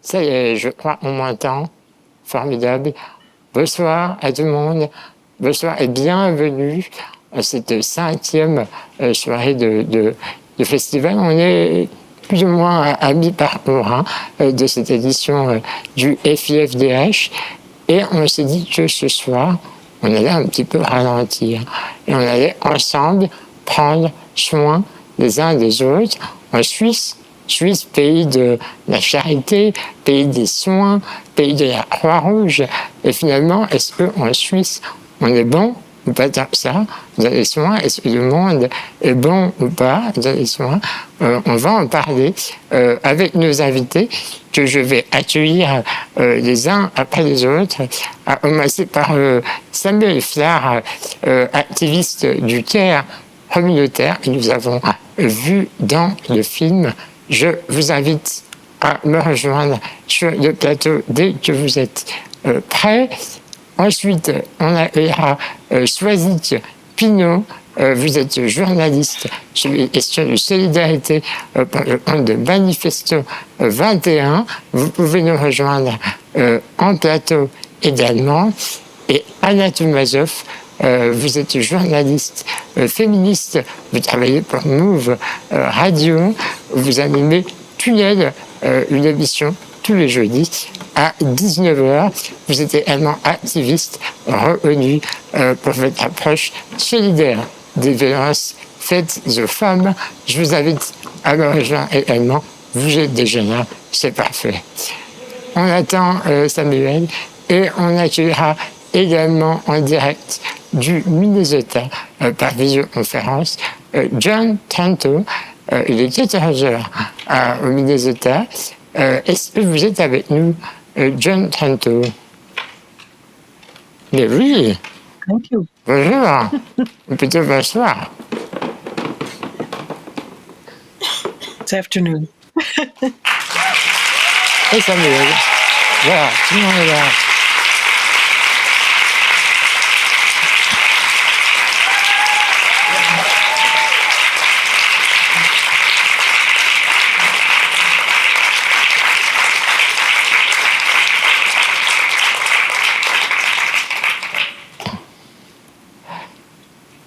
Ça y est, je crois on m'entend. Formidable. Bonsoir à tout le monde. Bonsoir et bienvenue à cette cinquième soirée de festival. On est plus ou moins à mi-parcours de cette édition du FIFDH. Et on s'est dit que ce soir, on allait un petit peu ralentir. Et on allait ensemble prendre soin les uns des autres en Suisse. Suisse, pays de la charité, pays des soins, pays de la Croix-Rouge. Et finalement, est-ce qu'en Suisse, on est bon ou pas dans ça, dans les soins? Est-ce que le monde est bon ou pas dans les soins? On va en parler avec nos invités que je vais accueillir les uns après les autres, à commencer par Samuel Flard, activiste du CARE communautaire que nous avons vu dans le film. Je vous invite à me rejoindre sur le plateau dès que vous êtes prêts. Ensuite, on accueillera Soisic Pinault. Vous êtes journaliste sur les questions de solidarité pour le compte de Manifesto 21. Vous pouvez nous rejoindre en plateau également. Et Anna Toumazov, vous êtes journaliste féministe, vous travaillez pour Move Radio, vous animez Tunnel, une émission tous les jeudis à 19h. Vous êtes également activiste reconnu pour votre approche solidaire des violences faites aux femmes. Je vous invite à me rejoindre également. Vous êtes déjà là, c'est parfait. On attend Samuel et on accueillera également en direct du Minnesota par visioconférence John Tranto. Il est 14h au Minnesota. Est-ce que vous êtes avec nous, John Tranto? Mais oui. Thank you. Bonjour. Ou plutôt bonsoir. It's afternoon. Et Samuel. Voilà, tout le monde est là.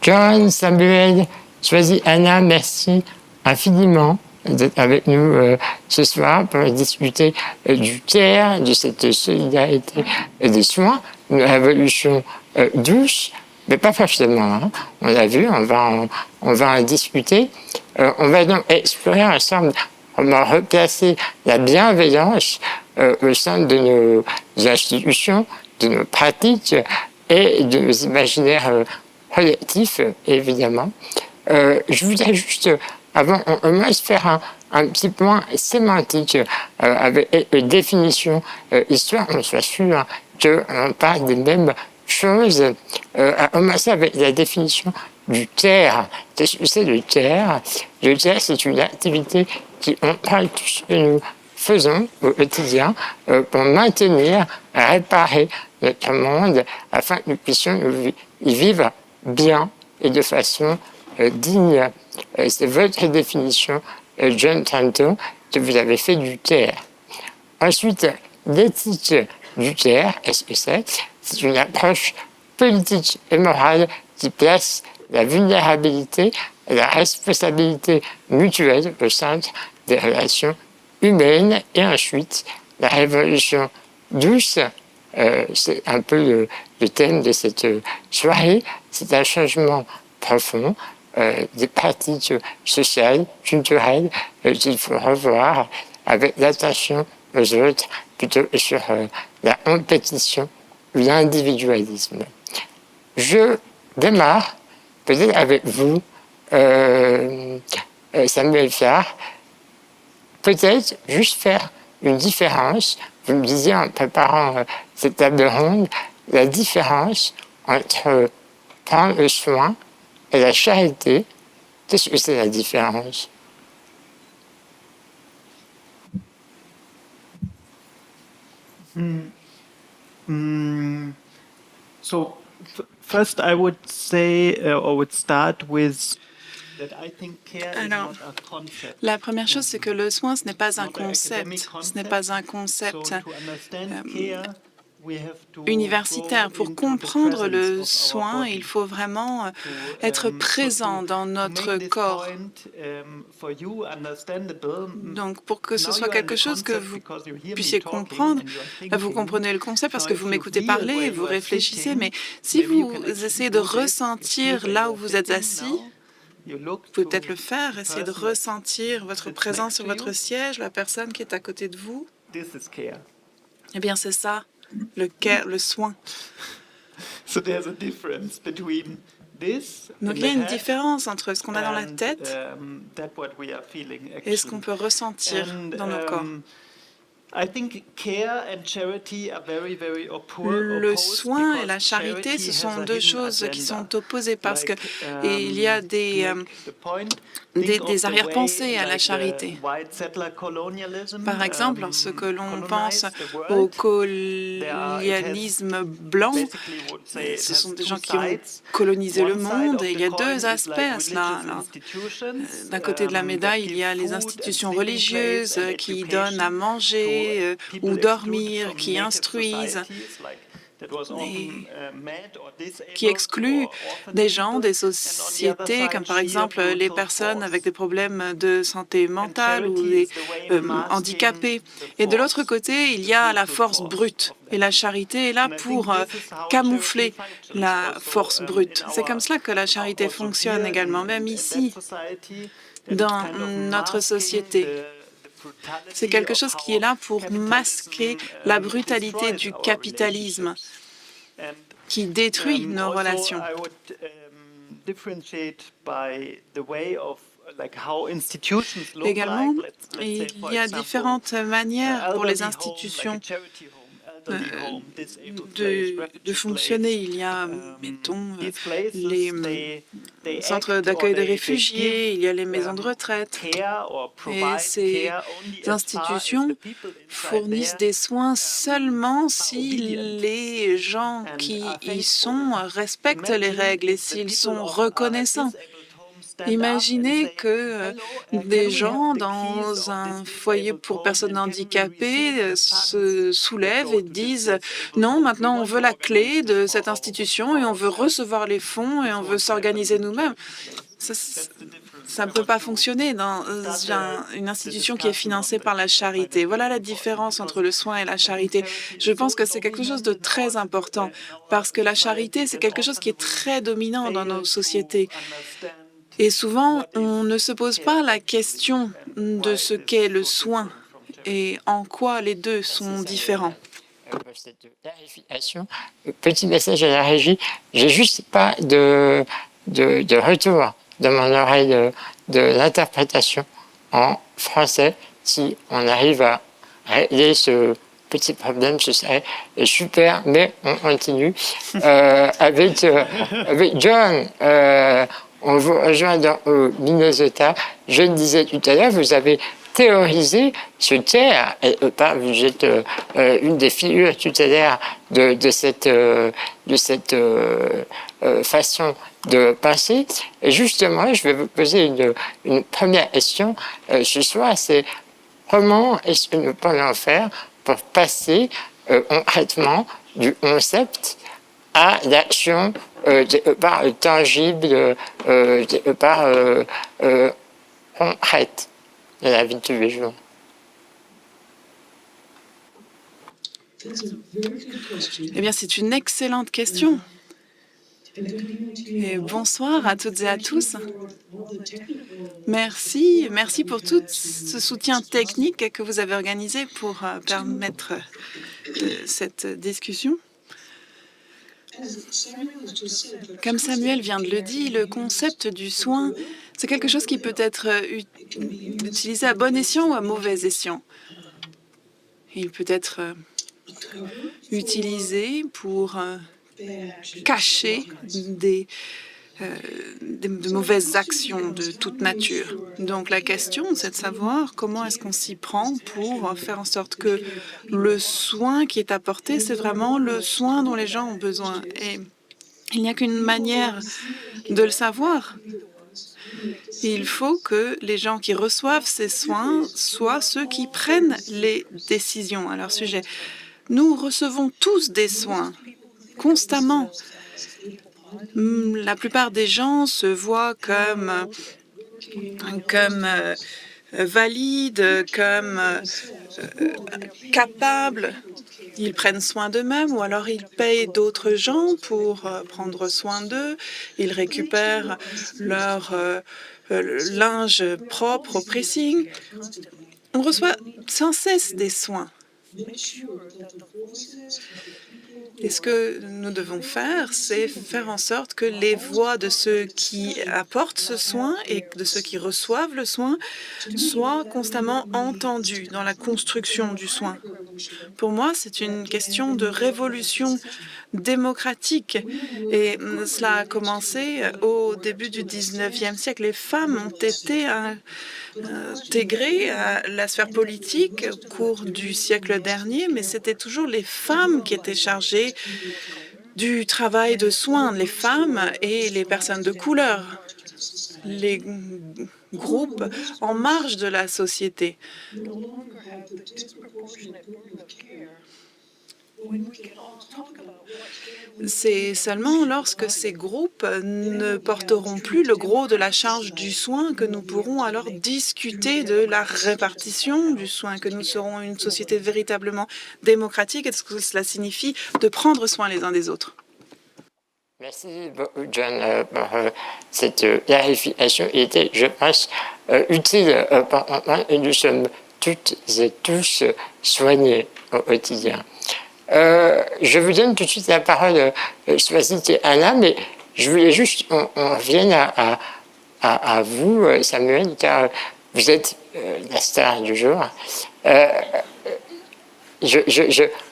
John, Samuel, Choisi, Anna, merci infiniment d'être avec nous ce soir pour discuter du CARE, de cette solidarité et des soins, une révolution douce, mais pas forcément. On l'a vu, on va en discuter. On va donc explorer ensemble comment replacer la bienveillance au sein de nos institutions, de nos pratiques et de nos imaginaires collectif, évidemment. Je voudrais juste, avant, on commence à faire un petit point sémantique avec une définition, histoire qu'on soit sûr qu'on parle des mêmes choses. À commencer avec la définition du CARE. Qu'est-ce que c'est le CARE? Le CARE, c'est une activité qui parle tout ce que nous faisons au quotidien pour maintenir, réparer notre monde afin que nous puissions y vivre bien et de façon digne. C'est votre définition, John Tranto, que vous avez fait du CARE. Ensuite, l'éthique du CARE, qu'est-ce que c'est? C'est une approche politique et morale qui place la vulnérabilité et la responsabilité mutuelle au centre des relations humaines. Et ensuite, la révolution douce, c'est un peu le thème de cette soirée. C'est un changement profond des pratiques sociales, culturelles qu'il faut revoir avec l'attention aux autres plutôt que sur la compétition ou l'individualisme. Je démarre peut-être avec vous, Samuel Flard, peut-être juste faire une différence. Vous me disiez en préparant cette table ronde, la différence entre prendre soin et la charité. Qu'est-ce que c'est la différence? So first I would say, or would start with Alors, la première chose, c'est que le soin, ce n'est pas un concept. Ce n'est pas un concept universitaire. Pour comprendre le soin, il faut vraiment être présent dans notre corps. Donc, pour que ce soit quelque chose que vous puissiez comprendre, vous comprenez le concept parce que vous m'écoutez parler et vous réfléchissez, mais si vous essayez de ressentir là où vous êtes assis, vous pouvez peut-être le faire, essayer de ressentir votre présence sur votre siège, la personne qui est à côté de vous. Eh bien, c'est ça, le soin. Donc, il y a une différence entre ce qu'on a dans la tête et ce qu'on peut ressentir dans nos corps. Le soin et la charité, ce sont deux choses qui sont opposées parce que il y a des arrière-pensées à la charité. Par exemple, lorsque l'on pense au colonialisme blanc, ce sont des gens qui ont colonisé le monde et il y a deux aspects à cela. D'un côté de la médaille, il y a les institutions religieuses qui donnent à manger ou dormir, qui instruisent et qui excluent des gens, des sociétés, comme par exemple les personnes avec des problèmes de santé mentale ou les handicapés. Et de l'autre côté, il y a la force brute. Et la charité est là pour camoufler la force brute. C'est comme cela que la charité fonctionne également, même ici, dans notre société. C'est quelque chose qui est là pour masquer la brutalité du capitalisme qui détruit nos relations. Également, il y a différentes manières pour les institutions de fonctionner. Il y a, mettons, les centres d'accueil de réfugiés, il y a les maisons de retraite. Et ces institutions fournissent des soins seulement si les gens qui y sont respectent les règles et s'ils sont reconnaissants. Imaginez que des gens dans un foyer pour personnes handicapées se soulèvent et disent « Non, maintenant on veut la clé de cette institution et on veut recevoir les fonds et on veut s'organiser nous-mêmes. » Ça ne peut pas fonctionner dans une institution qui est financée par la charité. Voilà la différence entre le soin et la charité. Je pense que c'est quelque chose de très important parce que la charité, c'est quelque chose qui est très dominant dans nos sociétés. Et souvent, on ne se pose pas la question de ce qu'est le soin et en quoi les deux sont différents. Cette clarification. Petit message à la régie, j'ai juste pas de retour dans mon oreille de l'interprétation en français. Si on arrive à régler ce petit problème, ce serait super, mais on continue avec John. On vous rejoint dans Minnesota. Je le disais tout à l'heure, vous avez théorisé ce tiers, et vous êtes une des figures tutélaires de cette façon de penser. Et justement, je vais vous poser une première question ce soir, c'est comment est-ce que nous pourrions faire pour passer concrètement du concept à l'action par tangible, par concrète de la vie de tous les jours. Eh bien, c'est une excellente question. Et bonsoir à toutes et à tous. Merci pour tout ce soutien technique que vous avez organisé pour permettre cette discussion. Comme Samuel vient de le dire, le concept du soin, c'est quelque chose qui peut être utilisé à bon escient ou à mauvais escient. Il peut être utilisé pour cacher de mauvaises actions de toute nature. Donc la question, c'est de savoir comment est-ce qu'on s'y prend pour faire en sorte que le soin qui est apporté, c'est vraiment le soin dont les gens ont besoin. Et il n'y a qu'une manière de le savoir. Il faut que les gens qui reçoivent ces soins soient ceux qui prennent les décisions à leur sujet. Nous recevons tous des soins constamment. La plupart des gens se voient comme valides, comme capables. Ils prennent soin d'eux-mêmes ou alors ils payent d'autres gens pour prendre soin d'eux. Ils récupèrent leur linge propre au pressing. On reçoit sans cesse des soins. Et ce que nous devons faire, c'est faire en sorte que les voix de ceux qui apportent ce soin et de ceux qui reçoivent le soin soient constamment entendues dans la construction du soin. Pour moi, c'est une question de révolution démocratique. Et cela a commencé au début du 19e siècle. Les femmes ont été intégrées à la sphère politique au cours du siècle dernier, mais c'était toujours les femmes qui étaient chargées du travail de soins, les femmes et les personnes de couleur, les groupes en marge de la société. C'est seulement lorsque ces groupes ne porteront plus le gros de la charge du soin que nous pourrons alors discuter de la répartition du soin, que nous serons une société véritablement démocratique et ce que cela signifie de prendre soin les uns des autres. Merci beaucoup, John, pour cette clarification. Il était, je pense, utile pour comprendre que nous sommes toutes et tous soignés au quotidien. Je vous donne tout de suite la parole, Swazit et Anna, mais je voulais juste qu'on revienne à vous, Samuel, car vous êtes la star du jour.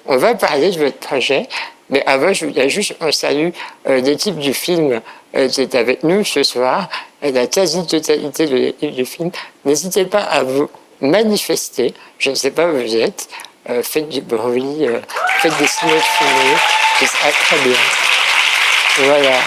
On va parler de votre projet, mais avant, je voulais juste qu'on salue l'équipe du film qui est avec nous ce soir, la quasi-totalité de l'équipe du film. N'hésitez pas à vous manifester, je ne sais pas où vous êtes, faites du bruit, faites des signaux de fumée, ce sera très bien. Voilà.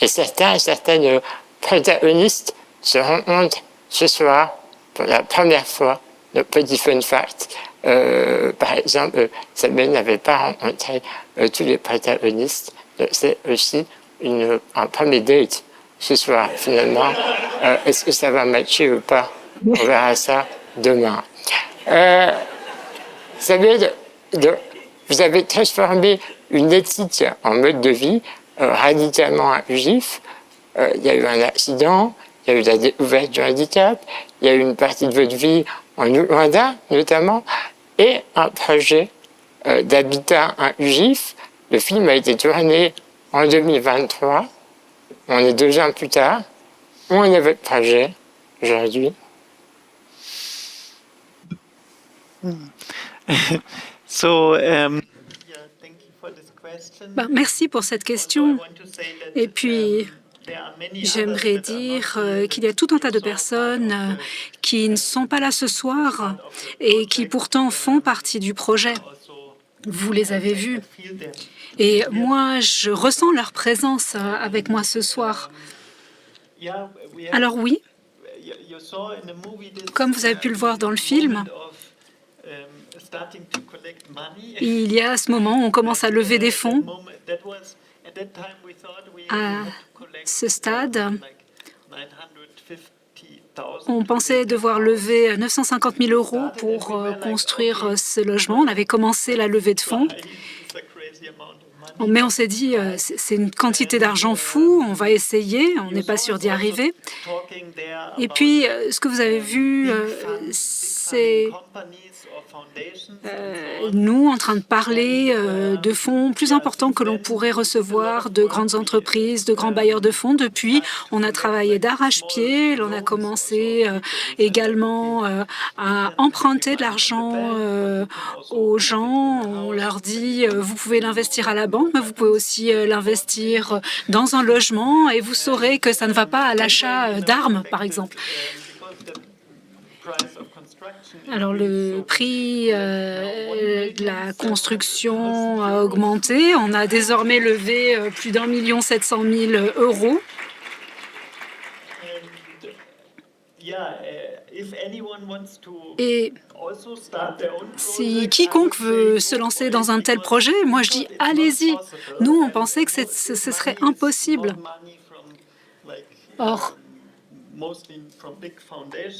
Et certains et certaines protagonistes se rencontrent ce soir pour la première fois. Le petit fun fact, par exemple, Samuel n'avait pas rencontré tous les protagonistes. C'est aussi un premier date ce soir, finalement. Est-ce que ça va matcher ou pas? On verra ça demain. Samuel, vous avez transformé une éthique en mode de vie radicalement inclusif. Il y a eu un accident, il y a eu la découverte du handicap, il y a eu une partie de votre vie en Ouganda notamment, et un projet d'habitat inclusif. Le film a été tourné en 2023. On est 2 ans plus tard. Où en est votre projet aujourd'hui? Merci pour cette question. Et puis, j'aimerais dire qu'il y a tout un tas de personnes qui ne sont pas là ce soir et qui pourtant font partie du projet. Vous les avez vus. Et moi, je ressens leur présence avec moi ce soir. Alors oui, comme vous avez pu le voir dans le film, il y a ce moment où on commence à lever des fonds. À ce stade, on pensait devoir lever 950 000 € pour construire ce logement. On avait commencé la levée de fonds Mais on s'est dit, c'est une quantité d'argent fou, on va essayer, on n'est pas sûr d'y arriver. Et puis, ce que vous avez vu, c'est nous en train de parler de fonds plus importants que l'on pourrait recevoir de grandes entreprises, de grands bailleurs de fonds. Depuis, on a travaillé d'arrache-pied, on a commencé également à emprunter de l'argent aux gens. On leur dit, vous pouvez l'investir à la banque, mais vous pouvez aussi l'investir dans un logement et vous saurez que ça ne va pas à l'achat d'armes, par exemple. Alors, le prix de la construction a augmenté. On a désormais levé plus d'1 700 000 €. Et si quiconque veut se lancer dans un tel projet, moi je dis allez-y. Nous, on pensait que ce serait impossible. Or,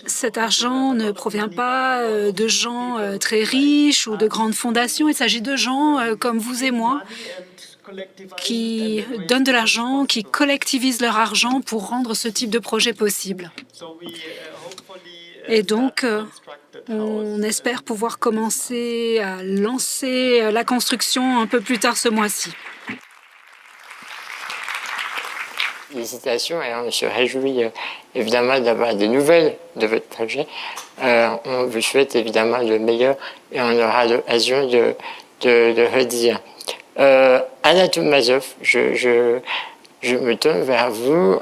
cet argent ne provient pas de gens très riches ou de grandes fondations. Il s'agit de gens comme vous et moi qui donnent de l'argent, qui collectivisent leur argent pour rendre ce type de projet possible. Et donc, on espère pouvoir commencer à lancer la construction un peu plus tard ce mois-ci. Félicitations et on se réjouit évidemment d'avoir des nouvelles de votre projet. On vous souhaite évidemment le meilleur et on aura l'occasion de redire. Anna Toumazov, je me tourne vers vous.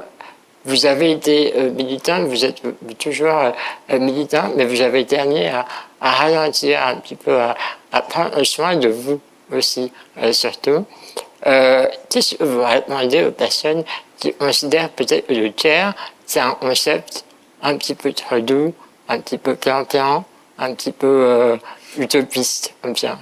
Vous avez été militante, vous êtes toujours militant, mais vous avez été amené à ralentir un petit peu, à prendre soin de vous aussi, surtout. Qu'est-ce que vous répondez aux personnes qui considèrent peut-être que le CARE, c'est un concept un petit peu trop doux, un petit peu plan-plan, un petit peu utopiste, comme ça?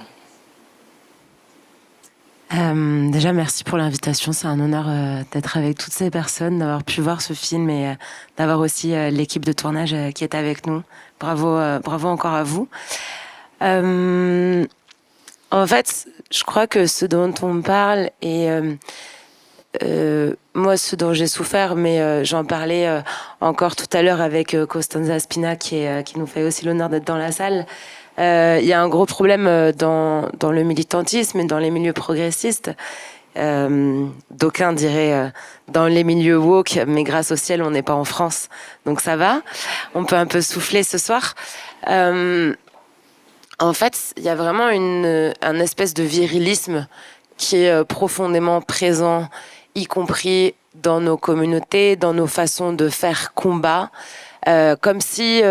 Déjà, merci pour l'invitation. C'est un honneur d'être avec toutes ces personnes, d'avoir pu voir ce film et d'avoir aussi l'équipe de tournage qui est avec nous. Bravo, bravo encore à vous. En fait, je crois que ce dont on parle et moi, ce dont j'ai souffert, mais j'en parlais encore tout à l'heure avec Costanza Spina qui nous fait aussi l'honneur d'être dans la salle. Il y a un gros problème dans le militantisme et dans les milieux progressistes. D'aucuns diraient dans les milieux woke, mais grâce au ciel, on n'est pas en France. Donc ça va, on peut un peu souffler ce soir. En fait, il y a vraiment un espèce de virilisme qui est profondément présent, y compris dans nos communautés, dans nos façons de faire combat. Comme si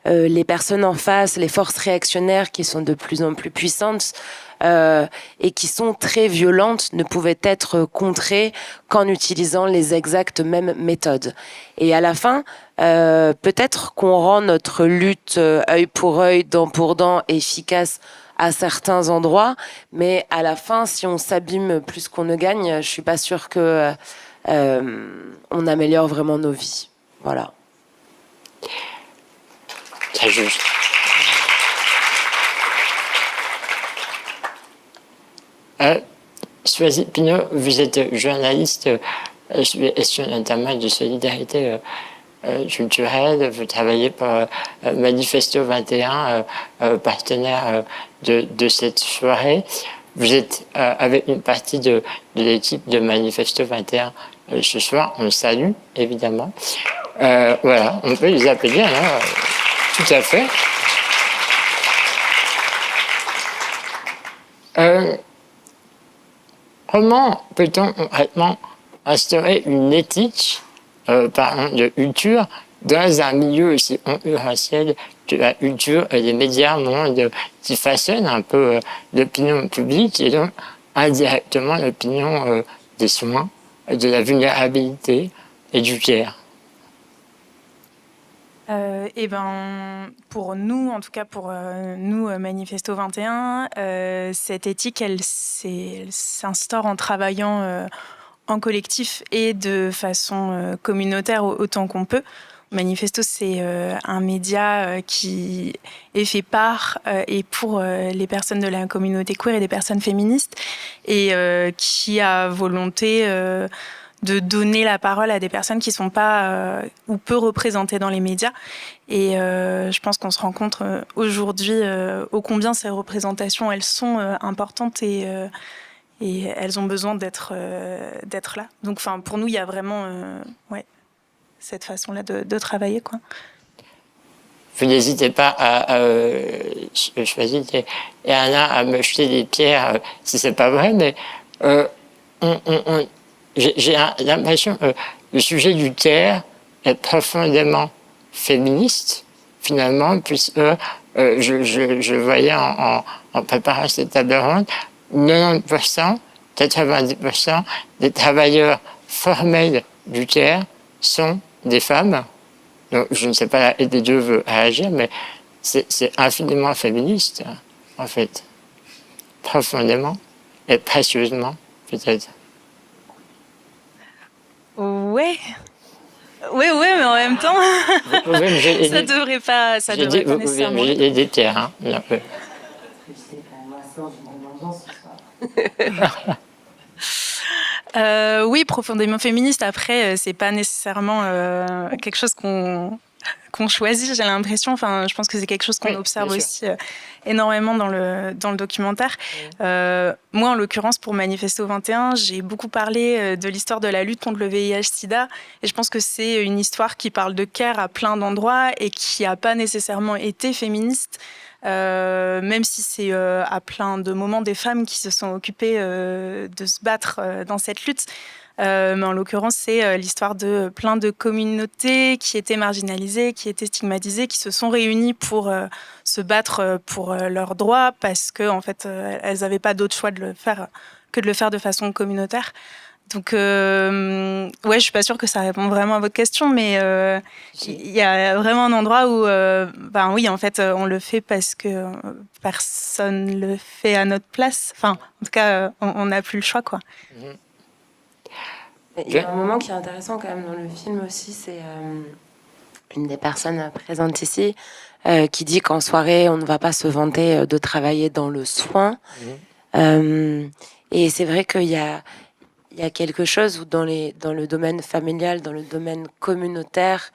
les personnes en face, les forces réactionnaires qui sont de plus en plus puissantes et qui sont très violentes ne pouvaient être contrées qu'en utilisant les exactes mêmes méthodes. Et à la fin, peut-être qu'on rend notre lutte œil pour œil, dent pour dent efficace à certains endroits, mais à la fin, si on s'abîme plus qu'on ne gagne, je suis pas sûre que on améliore vraiment nos vies. Voilà. Très juste. Soisy Pinot, vous êtes journaliste sur les questions notamment de solidarité culturelle. Vous travaillez pour Manifesto 21, partenaire de cette soirée. Vous êtes avec une partie de l'équipe de Manifesto 21 ce soir. On le salue, évidemment. Voilà, on peut les applaudir, là. Tout à fait. Comment peut-on concrètement instaurer une éthique de culture dans un milieu aussi concurrentiel que la culture et les médias monde qui façonnent un peu l'opinion publique et donc indirectement l'opinion des soins, de la vulnérabilité et du care? Eh ben, pour nous, en tout cas pour nous, Manifesto 21, cette éthique, elle s'instaure en travaillant en collectif et de façon communautaire autant qu'on peut. Manifesto, c'est un média qui est fait par et pour les personnes de la communauté queer et des personnes féministes et qui a volonté de donner la parole à des personnes qui ne sont pas ou peu représentées dans les médias. Et je pense qu'on se rend compte aujourd'hui ô combien ces représentations, elles sont importantes et elles ont besoin d'être là. Donc pour nous, il y a vraiment cette façon-là de travailler, quoi. Vous n'hésitez pas à choisir et Anna à me jeter des pierres si c'est pas vrai, mais j'ai l'impression que le sujet du care est profondément féministe finalement, puisque je voyais en préparant cette table ronde 90%, 90% des travailleurs formels du care sont des femmes. Donc, je ne sais pas laquelle des deux veut réagir, mais c'est infiniment féministe, en fait. Profondément et précieusement, peut-être. Ouais, mais en même temps, ça devrait pas nécessairement. Vous pouvez des terres, hein. Oui, profondément féministe. Après, c'est pas nécessairement quelque chose qu'on choisit, j'ai l'impression. Enfin, je pense que c'est quelque chose qu'on observe aussi énormément dans le documentaire. Moi, en l'occurrence, pour Manifesto 21, j'ai beaucoup parlé de l'histoire de la lutte contre le VIH/SIDA. Et je pense que c'est une histoire qui parle de care à plein d'endroits et qui n'a pas nécessairement été féministe. Même si c'est à plein de moments des femmes qui se sont occupées de se battre dans cette lutte. Mais en l'occurrence, c'est l'histoire de plein de communautés qui étaient marginalisées, qui étaient stigmatisées, qui se sont réunies pour se battre pour leurs droits parce que en fait, elles n'avaient pas d'autre choix de le faire que de le faire de façon communautaire. Donc, je suis pas sûre que ça répond vraiment à votre question, mais il y a vraiment un endroit où, oui, en fait, on le fait parce que personne le fait à notre place. Enfin, en tout cas, on n'a plus le choix, quoi. Il y a un moment qui est intéressant quand même dans le film aussi, c'est une des personnes présentes ici qui dit qu'en soirée, on ne va pas se vanter de travailler dans le soin. Et c'est vrai qu'il y a quelque chose où dans le domaine familial, dans le domaine communautaire,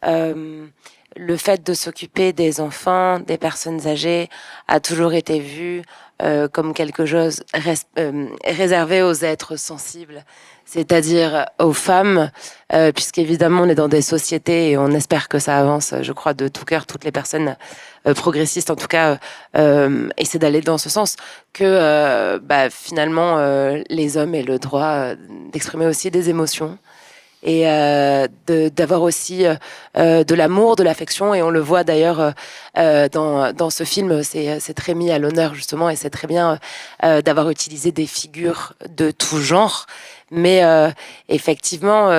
le fait de s'occuper des enfants, des personnes âgées, a toujours été vu comme quelque chose réservé aux êtres sensibles, c'est-à-dire aux femmes, puisqu'évidemment on est dans des sociétés et on espère que ça avance, je crois de tout cœur, toutes les personnes progressistes en tout cas essaient d'aller dans ce sens, que finalement les hommes aient le droit d'exprimer aussi des émotions et d'avoir aussi de l'amour, de l'affection. Et on le voit d'ailleurs dans ce film, c'est très mis à l'honneur justement, et c'est très bien d'avoir utilisé des figures de tout genre. Mais effectivement,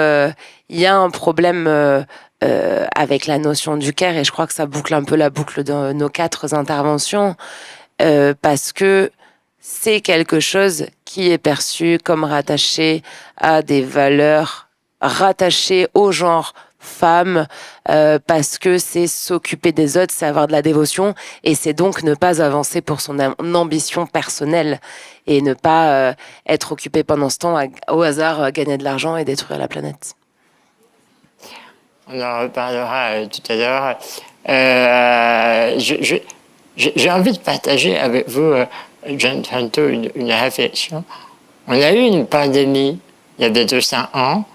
il y a un problème avec la notion du care, et je crois que ça boucle un peu la boucle de nos 4 interventions, parce que c'est quelque chose qui est perçu comme rattaché à des valeurs rattaché au genre femme, parce que c'est s'occuper des autres, c'est avoir de la dévotion, et c'est donc ne pas avancer pour son ambition personnelle et ne pas être occupé pendant ce temps au hasard gagner de l'argent et détruire la planète. On en reparlera tout à l'heure. J'ai envie de partager avec vous, John Tranto, une réflexion. On a eu une pandémie il y a bientôt 5 ans.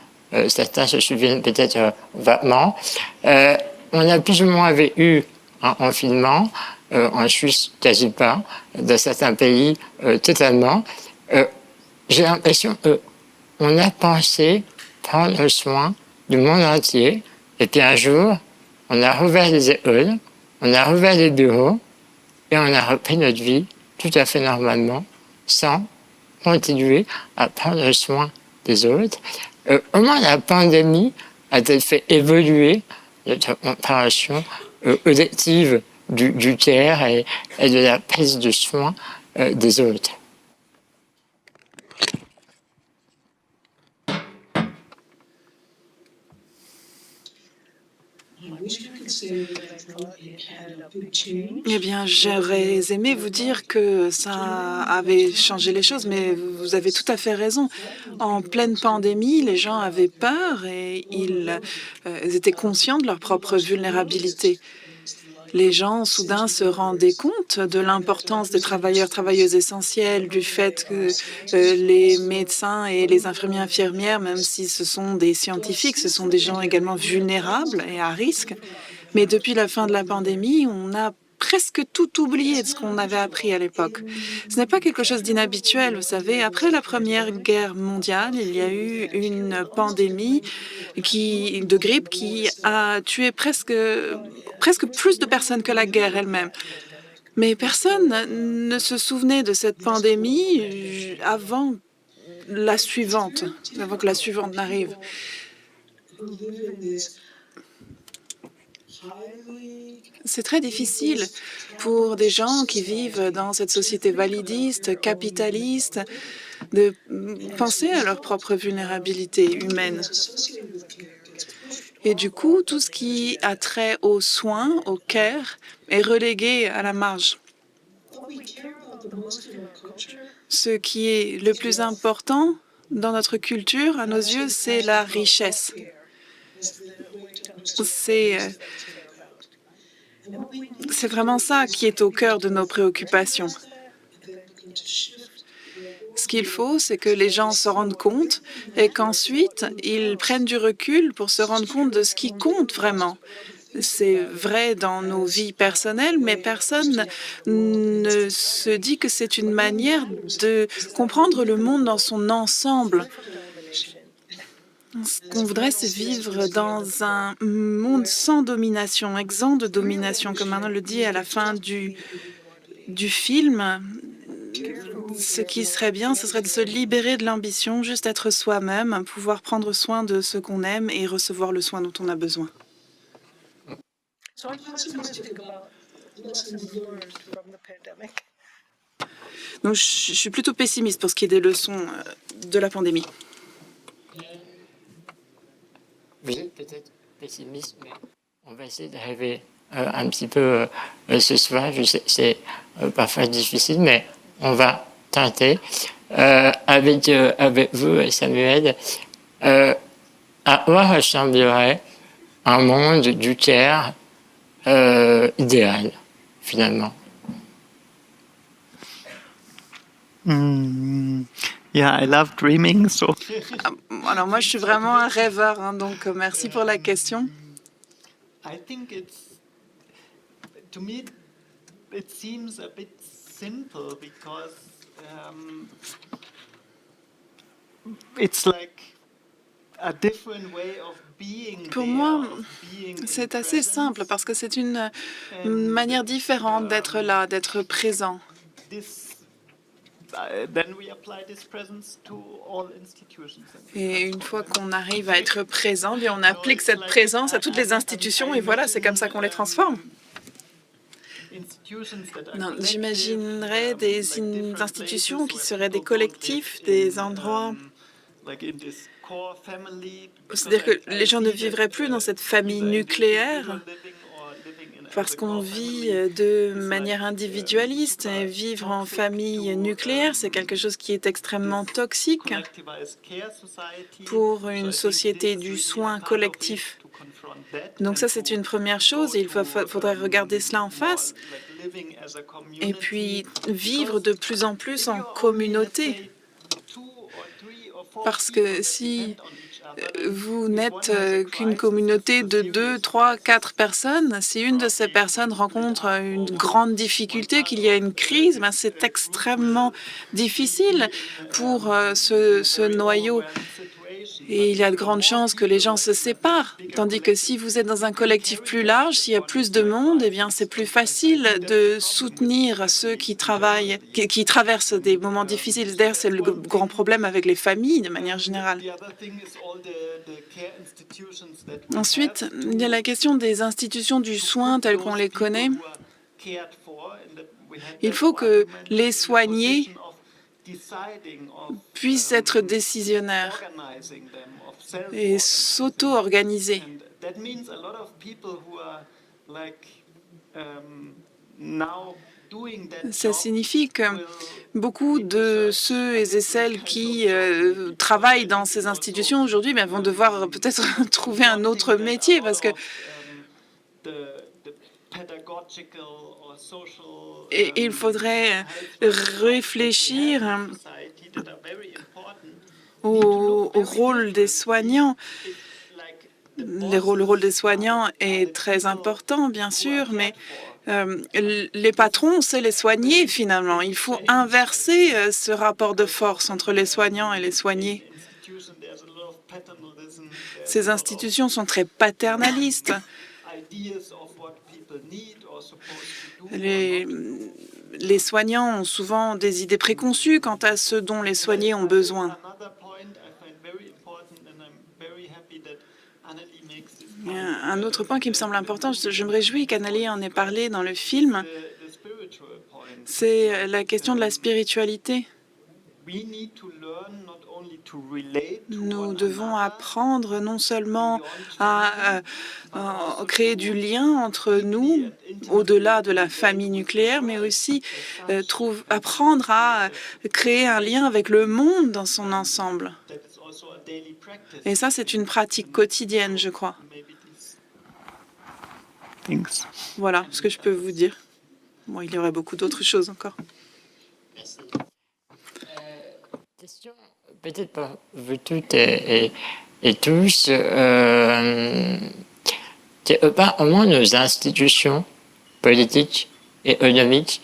Certains se souviennent peut-être vaguement. On a plus ou moins eu un confinement, en Suisse quasi pas, dans certains pays totalement. J'ai l'impression qu'on a pensé prendre soin du monde entier, et puis un jour, on a rouvert les écoles, on a rouvert les bureaux, et on a repris notre vie tout à fait normalement, sans continuer à prendre soin des autres. Comment la pandémie a-t-elle fait évoluer notre compréhension collective du care et de la prise de soin des autres? Eh bien, j'aurais aimé vous dire que ça avait changé les choses, mais vous avez tout à fait raison. En pleine pandémie, les gens avaient peur et ils étaient conscients de leur propre vulnérabilité. Les gens, soudain, se rendaient compte de l'importance des travailleurs, travailleuses essentielles, du fait que les médecins et les infirmiers, infirmières, même si ce sont des scientifiques, ce sont des gens également vulnérables et à risque. Mais depuis la fin de la pandémie, on a presque tout oublié de ce qu'on avait appris à l'époque. Ce n'est pas quelque chose d'inhabituel, vous savez. Après la Première Guerre mondiale, il y a eu une pandémie de grippe qui a tué presque plus de personnes que la guerre elle-même. Mais personne ne se souvenait de cette pandémie avant que la suivante n'arrive. C'est très difficile pour des gens qui vivent dans cette société validiste, capitaliste, de penser à leur propre vulnérabilité humaine. Et du coup, tout ce qui a trait aux soins, au care, est relégué à la marge. Ce qui est le plus important dans notre culture, à nos yeux, c'est la richesse. C'est vraiment ça qui est au cœur de nos préoccupations. Ce qu'il faut, c'est que les gens se rendent compte et qu'ensuite, ils prennent du recul pour se rendre compte de ce qui compte vraiment. C'est vrai dans nos vies personnelles, mais personne ne se dit que c'est une manière de comprendre le monde dans son ensemble. Ce qu'on voudrait, c'est vivre dans un monde sans domination, exempt de domination, comme Arnaud le dit à la fin du film. Ce qui serait bien, ce serait de se libérer de l'ambition, juste être soi-même, pouvoir prendre soin de ce qu'on aime et recevoir le soin dont on a besoin. Donc, je suis plutôt pessimiste pour ce qui est des leçons de la pandémie. Vous êtes peut-être pessimiste, mais on va essayer de rêver un petit peu ce soir. Je sais, c'est parfois difficile, mais on va tenter. Avec vous, Samuel, à quoi ressemblerait un monde du care idéal, finalement? Yeah, I love dreaming, so. Alors moi, je suis vraiment un rêveur, hein, donc merci pour la question. I think to me, it seems a bit simple because it's like a different way of being. Pour moi, c'est assez simple parce que c'est une manière différente d'être là, d'être présent. Et une fois qu'on arrive à être présent, bien on applique cette présence à toutes les institutions et voilà, c'est comme ça qu'on les transforme. J'imaginerais des institutions qui seraient des collectifs, des endroits. C'est-à-dire que les gens ne vivraient plus dans cette famille nucléaire parce qu'on vit de manière individualiste. Et vivre en famille nucléaire, c'est quelque chose qui est extrêmement toxique pour une société du soin collectif. Donc ça, c'est une première chose. Il faudrait regarder cela en face et puis vivre de plus en plus en communauté. Parce que si vous n'êtes qu'une communauté de 2, 3, 4 personnes, si une de ces personnes rencontre une grande difficulté, qu'il y a une crise, ben c'est extrêmement difficile pour ce noyau. Et il y a de grandes chances que les gens se séparent. Tandis que si vous êtes dans un collectif plus large, s'il y a plus de monde, eh bien, c'est plus facile de soutenir ceux qui travaillent, qui traversent des moments difficiles. D'ailleurs, c'est le grand problème avec les familles, de manière générale. Ensuite, il y a la question des institutions du soin telles qu'on les connaît. Il faut que les soignés puissent être décisionnaires et s'auto-organiser. Ça signifie que beaucoup de ceux et celles qui travaillent dans ces institutions aujourd'hui vont devoir peut-être trouver un autre métier parce que il faudrait réfléchir au rôle des soignants. Le rôle des soignants est très important, bien sûr, mais les patrons, c'est les soignés, finalement. Il faut inverser ce rapport de force entre les soignants et les soignés. Ces institutions sont très paternalistes. Les soignants ont souvent des idées préconçues quant à ce dont les soignés ont besoin. Un autre point qui me semble important, je me réjouis qu'Annalie en ait parlé dans le film, c'est la question de la spiritualité. Nous devons apprendre non seulement à créer du lien entre nous, au-delà de la famille nucléaire, mais aussi apprendre à créer un lien avec le monde dans son ensemble. Et ça, c'est une pratique quotidienne, je crois. Voilà ce que je peux vous dire. Bon, il y aurait beaucoup d'autres choses encore. Merci. Question, peut-être pour vous toutes et tous, au moins nos institutions politiques et économiques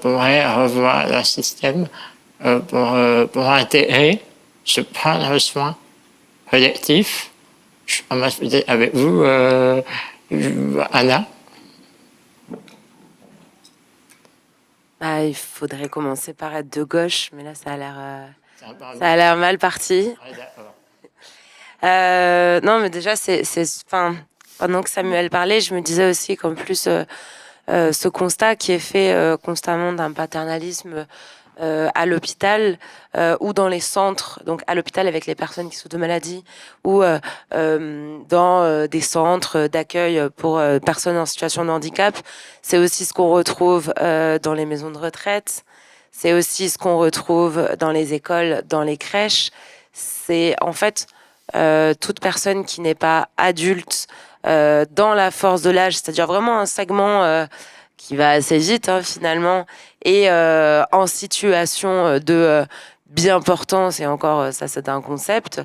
pourraient revoir leur système pour intégrer ce prendre soin collectif. Je commence peut-être avec vous, Anna. Il faudrait commencer par être de gauche, mais là, ça a l'air mal parti. Non, mais déjà, pendant que Samuel parlait, je me disais aussi qu'en plus, ce constat qui est fait constamment d'un paternalisme à l'hôpital ou dans les centres, donc à l'hôpital avec les personnes qui souffrent de maladies ou dans des centres d'accueil pour personnes en situation de handicap. C'est aussi ce qu'on retrouve dans les maisons de retraite. C'est aussi ce qu'on retrouve dans les écoles, dans les crèches. C'est en fait toute personne qui n'est pas adulte dans la force de l'âge, c'est-à-dire vraiment un segment qui va assez vite finalement, et en situation de bien-portance, et encore ça c'est un concept,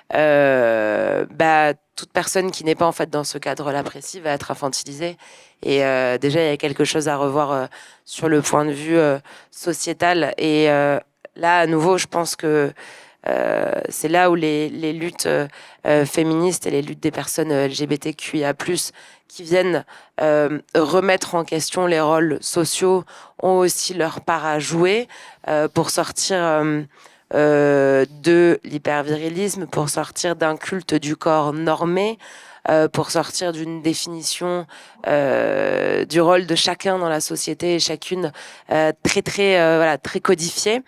toute personne qui n'est pas en fait dans ce cadre-là précis va être infantilisée. Et déjà il y a quelque chose à revoir sur le point de vue sociétal. Et là à nouveau je pense que c'est là où les luttes féministes et les luttes des personnes LGBTQIA+, qui viennent remettre en question les rôles sociaux, ont aussi leur part à jouer pour sortir de l'hypervirilisme, pour sortir d'un culte du corps normé, pour sortir d'une définition du rôle de chacun dans la société, et chacune très codifiée.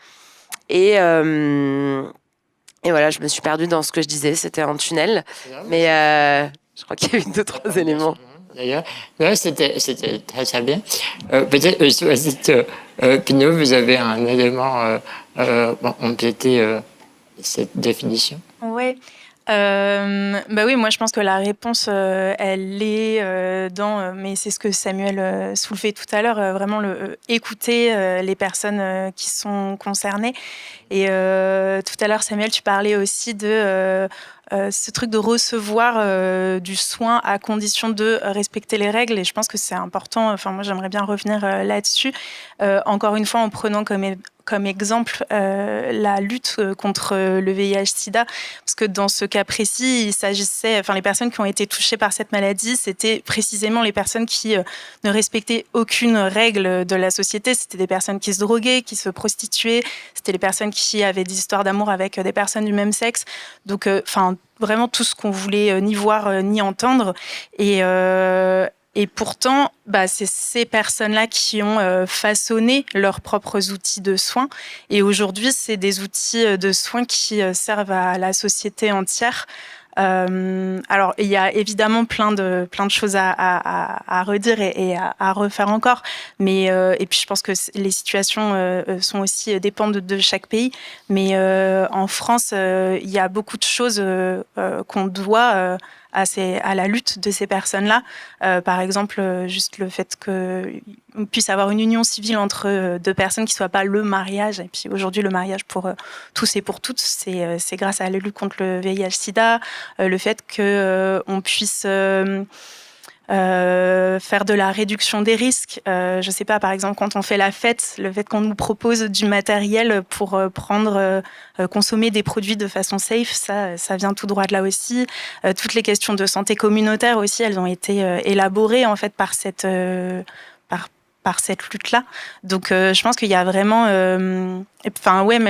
Et voilà, je me suis perdue dans ce que je disais, c'était un tunnel, mais je crois qu'il y a eu 2-3 éléments. D'ailleurs, c'était très bien. Peut-être aussi, Pinault, vous avez un élément pour compléter cette définition. Oui. Oui, moi je pense que la réponse, elle est mais c'est ce que Samuel soulevait tout à l'heure, vraiment écouter les personnes qui sont concernées. Et tout à l'heure, Samuel, tu parlais aussi de ce truc de recevoir du soin à condition de respecter les règles. Et je pense que c'est important. Enfin, moi, j'aimerais bien revenir là-dessus. Encore une fois, en prenant comme exemple la lutte contre le VIH/SIDA, parce que dans ce cas précis, il s'agissait, les personnes qui ont été touchées par cette maladie, c'était précisément les personnes qui ne respectaient aucune règle de la société. C'était des personnes qui se droguaient, qui se prostituaient, c'était les personnes qui avaient des histoires d'amour avec des personnes du même sexe. Donc, vraiment tout ce qu'on voulait ni voir ni entendre. Et Et pourtant, c'est ces personnes-là qui ont façonné leurs propres outils de soins. Et aujourd'hui, c'est des outils de soins qui servent à la société entière. Alors, il y a évidemment plein de choses à redire et à refaire encore. Mais et puis, je pense que les situations sont aussi dépendent de chaque pays. Mais en France, il y a beaucoup de choses qu'on doit à la lutte de ces personnes-là. Par exemple, juste le fait qu'on puisse avoir une union civile entre deux personnes qui ne soient pas le mariage. Et puis aujourd'hui, le mariage pour tous et pour toutes, c'est grâce à la lutte contre le VIH-Sida, le fait qu'on puisse faire de la réduction des risques. Je ne sais pas, par exemple, quand on fait la fête, le fait qu'on nous propose du matériel pour consommer des produits de façon safe, ça vient tout droit de là aussi. Toutes les questions de santé communautaire aussi, elles ont été élaborées en fait par cette lutte-là. Donc, je pense qu'il y a vraiment, même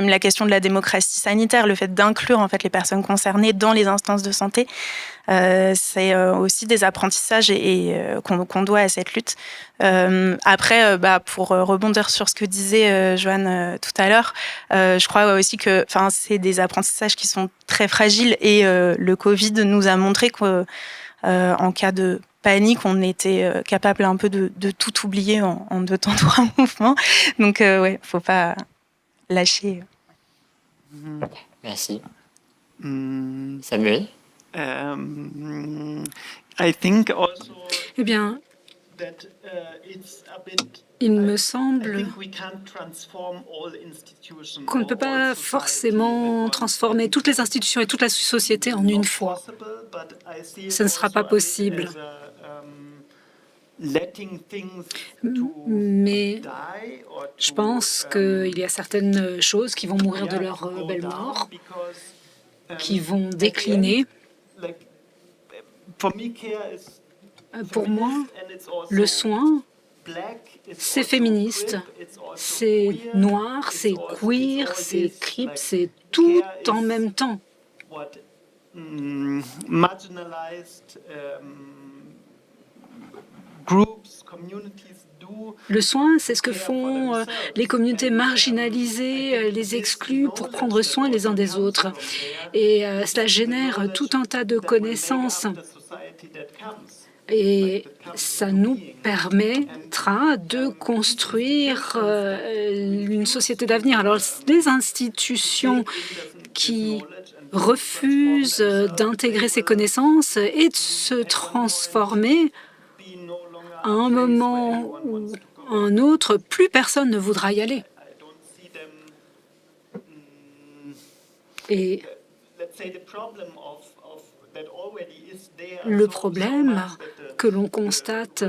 la question de la démocratie sanitaire, le fait d'inclure en fait les personnes concernées dans les instances de santé, c'est aussi des apprentissages qu'on doit à cette lutte. Après, pour rebondir sur ce que disait Joanne tout à l'heure, je crois aussi que, c'est des apprentissages qui sont très fragiles et le Covid nous a montré que en cas de panique, on était capable un peu de tout oublier en 2 temps, 3 mouvements. Donc, faut pas lâcher. Merci. Mm, Samuel? I think also Eh bien, that it's a bit. il me I semble think we can't transform all institutions qu'on ne or peut pas all society forcément at once. transformer toutes les institutions et toute la société en une fois. Possible, but I see it Ce ne sera also pas a bit possible. as letting things to Mais die or je to, pense qu'il y a certaines choses qui vont mourir de yeah, leur go belle down mort, because, qui vont at the décliner. end, like, for me, care is Pour moi, feminist and it's also le soin, black, it's c'est also féministe, crip, it's also c'est queer, noir, it's c'est all queer, c'est this, crip, like, c'est tout care en is même temps. what marginalized groups, communities do. Le soin, c'est ce que font les communautés marginalisées, les exclus, pour prendre soin les uns des autres. Et cela génère tout un tas de connaissances. Et ça nous permettra de construire une société d'avenir. Alors, les institutions qui refusent d'intégrer ces connaissances et de se transformer, à un moment ou un autre, plus personne ne voudra y aller. Et le problème que l'on constate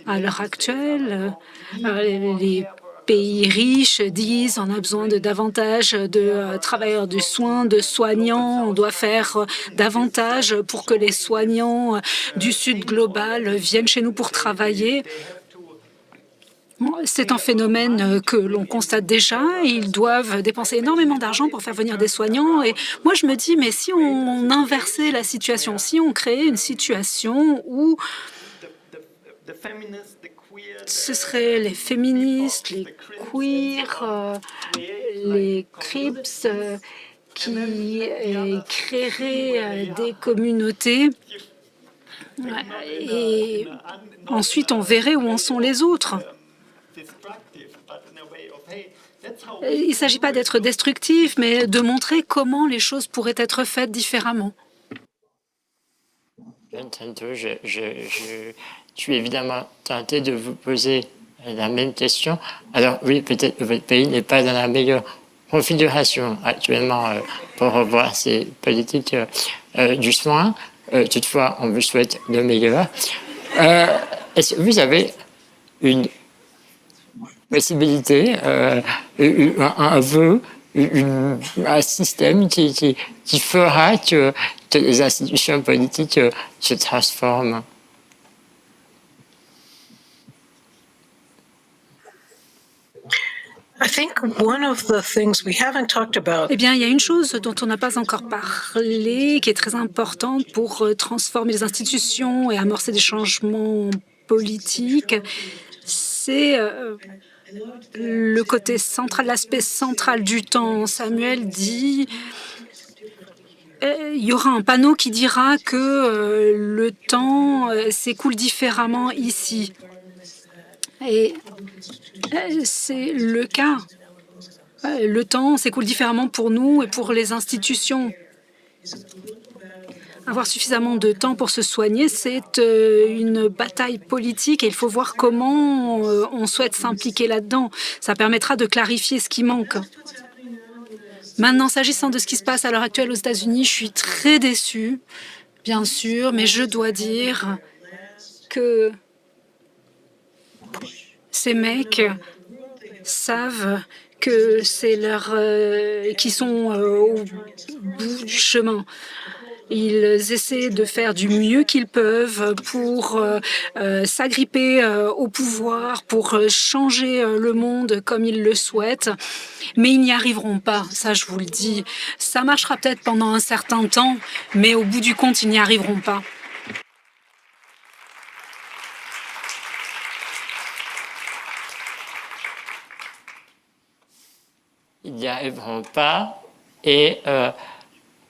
à l'heure actuelle, les pays riches disent on a besoin de davantage de travailleurs du soin, de soignants, on doit faire davantage pour que les soignants du Sud global viennent chez nous pour travailler. C'est un phénomène que l'on constate déjà. Ils doivent dépenser énormément d'argent pour faire venir des soignants. Et moi, je me dis, mais si on inversait la situation, si on créait une situation où ce seraient les féministes, les queers, les crips qui créeraient des communautés, et ensuite on verrait où en sont les autres. Il ne s'agit pas d'être destructif, mais de montrer comment les choses pourraient être faites différemment. Je suis évidemment tenté de vous poser la même question. Alors oui, peut-être que votre pays n'est pas dans la meilleure configuration actuellement pour revoir ces politiques du soin. Toutefois, on vous souhaite le meilleur. Est-ce que vous avez une possibilité, un vœu, un système qui fera que les institutions politiques se transforment? Eh bien, il y a une chose dont on n'a pas encore parlé, qui est très importante pour transformer les institutions et amorcer des changements politique, c'est le côté central, l'aspect central du temps. Samuel dit il y aura un panneau qui dira que le temps s'écoule différemment ici. Et c'est le cas. Le temps s'écoule différemment pour nous et pour les institutions. Avoir suffisamment de temps pour se soigner, c'est une bataille politique et il faut voir comment on souhaite s'impliquer là-dedans. Ça permettra de clarifier ce qui manque. Maintenant, s'agissant de ce qui se passe à l'heure actuelle aux États-Unis, je suis très déçue, bien sûr, mais je dois dire que ces mecs savent que c'est qui sont au bout du chemin. Ils essaient de faire du mieux qu'ils peuvent pour s'agripper au pouvoir, pour changer le monde comme ils le souhaitent, mais ils n'y arriveront pas, ça je vous le dis. Ça marchera peut-être pendant un certain temps, mais au bout du compte, ils n'y arriveront pas. Ils n'y arriveront pas et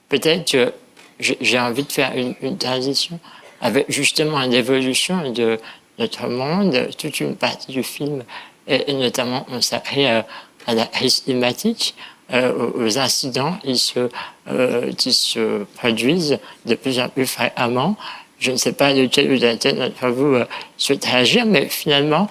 peut-être que j'ai envie de faire une transition avec justement l'évolution de notre monde. Toute une partie du film est notamment consacrée à la crise climatique, aux incidents qui se produisent de plus en plus fréquemment. Je ne sais pas lequel ou laquelle d'entre vous souhaite réagir, mais finalement,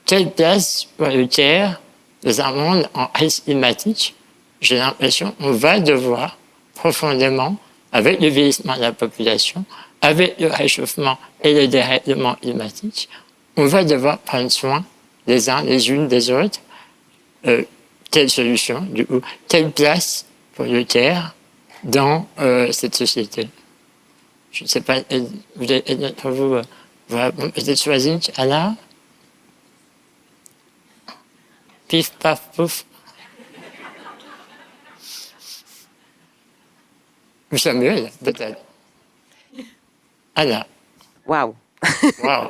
quelle place pour le tiers dans un monde en crise climatique? J'ai l'impression qu'on va devoir profondément, avec le vieillissement de la population, avec le réchauffement et le dérèglement climatique, on va devoir prendre soin les uns les unes des autres. Quelle solution, du coup, quelle place pour le tiers dans cette société? Je ne sais pas, vous êtes d'entre vous, peut-être choisi, Anna? Pif, paf, pouf. Ou Samuel, peut-être. Anna. Waouh. Waouh.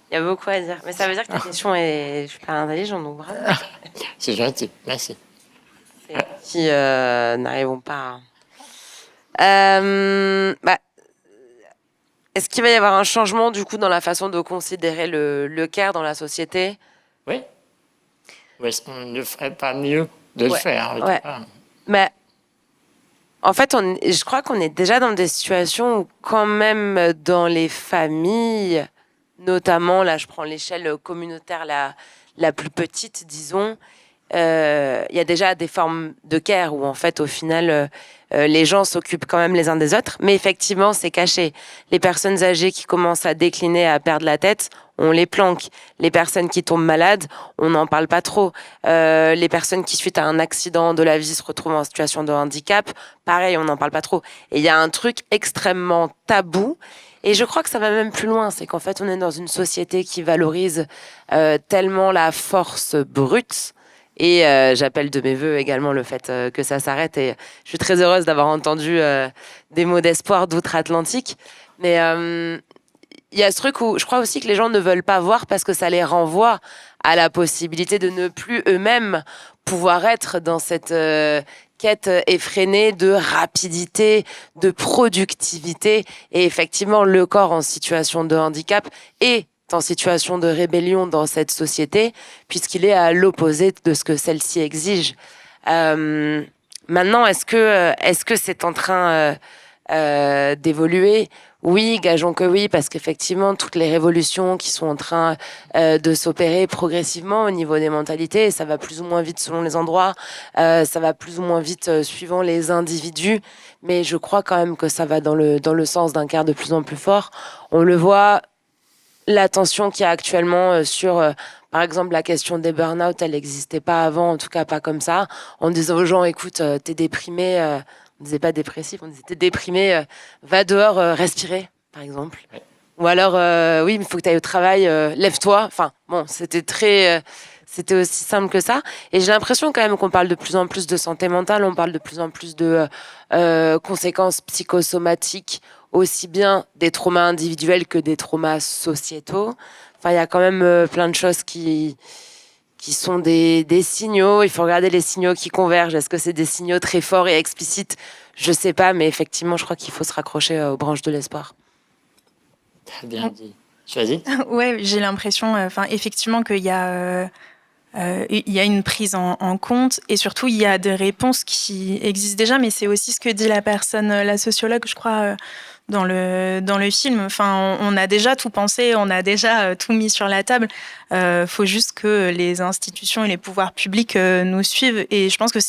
Il y a beaucoup à dire. Mais ça veut dire que ta question est super intelligente, donc bravo. C'est gentil, merci. Qui n'arrivons pas à... est-ce qu'il va y avoir un changement, du coup, dans la façon de considérer le care dans la société? Oui. Ou est-ce qu'on ne ferait pas mieux de le faire? Ouais. Mais en fait, je crois qu'on est déjà dans des situations où, quand même, dans les familles, notamment, là, je prends l'échelle communautaire la plus petite, disons, il y a déjà des formes de care où, en fait, au final, les gens s'occupent quand même les uns des autres. Mais effectivement, c'est caché. Les personnes âgées qui commencent à décliner, à perdre la tête, on les planque. Les personnes qui tombent malades, on n'en parle pas trop. Les personnes qui, suite à un accident de la vie, se retrouvent en situation de handicap, pareil, on n'en parle pas trop. Et il y a un truc extrêmement tabou. Et je crois que ça va même plus loin. C'est qu'en fait, on est dans une société qui valorise tellement la force brute. Et j'appelle de mes voeux également le fait que ça s'arrête. Et je suis très heureuse d'avoir entendu des mots d'espoir d'outre-Atlantique. Mais il y a ce truc où je crois aussi que les gens ne veulent pas voir parce que ça les renvoie à la possibilité de ne plus eux-mêmes pouvoir être dans cette quête effrénée de rapidité, de productivité. Et effectivement, le corps en situation de handicap est en situation de rébellion dans cette société, puisqu'il est à l'opposé de ce que celle-ci exige. Maintenant, est-ce que c'est en train d'évoluer? Oui, gageons que oui, parce qu'effectivement, toutes les révolutions qui sont en train de s'opérer progressivement au niveau des mentalités, ça va plus ou moins vite selon les endroits, ça va plus ou moins vite suivant les individus, mais je crois quand même que ça va dans le sens d'un care de plus en plus fort. On le voit, la tension qu'il y a actuellement sur, par exemple, la question des burn-out, elle n'existait pas avant, en tout cas pas comme ça. On disait aux gens, écoute, t'es déprimé, on disait pas dépressif, on disait t'es déprimé, va dehors respirer, par exemple. Ouais. Ou alors, oui, mais il faut que tu ailles au travail, lève-toi. Enfin, bon, c'était aussi simple que ça. Et j'ai l'impression quand même qu'on parle de plus en plus de santé mentale, on parle de plus en plus de conséquences psychosomatiques aussi bien des traumas individuels que des traumas sociétaux. Enfin, il y a quand même plein de choses qui sont des signaux. Il faut regarder les signaux qui convergent. Est-ce que c'est des signaux très forts et explicites? Je ne sais pas, mais effectivement, je crois qu'il faut se raccrocher aux branches de l'espoir. Très bien dit. Choisis. Ouais, j'ai l'impression, effectivement, qu'il y a une prise en compte et surtout il y a des réponses qui existent déjà, mais c'est aussi ce que dit la personne, la sociologue, je crois, dans le film. Enfin, on a déjà tout pensé, on a déjà tout mis sur la table. Faut juste que les institutions et les pouvoirs publics nous suivent. Et je pense que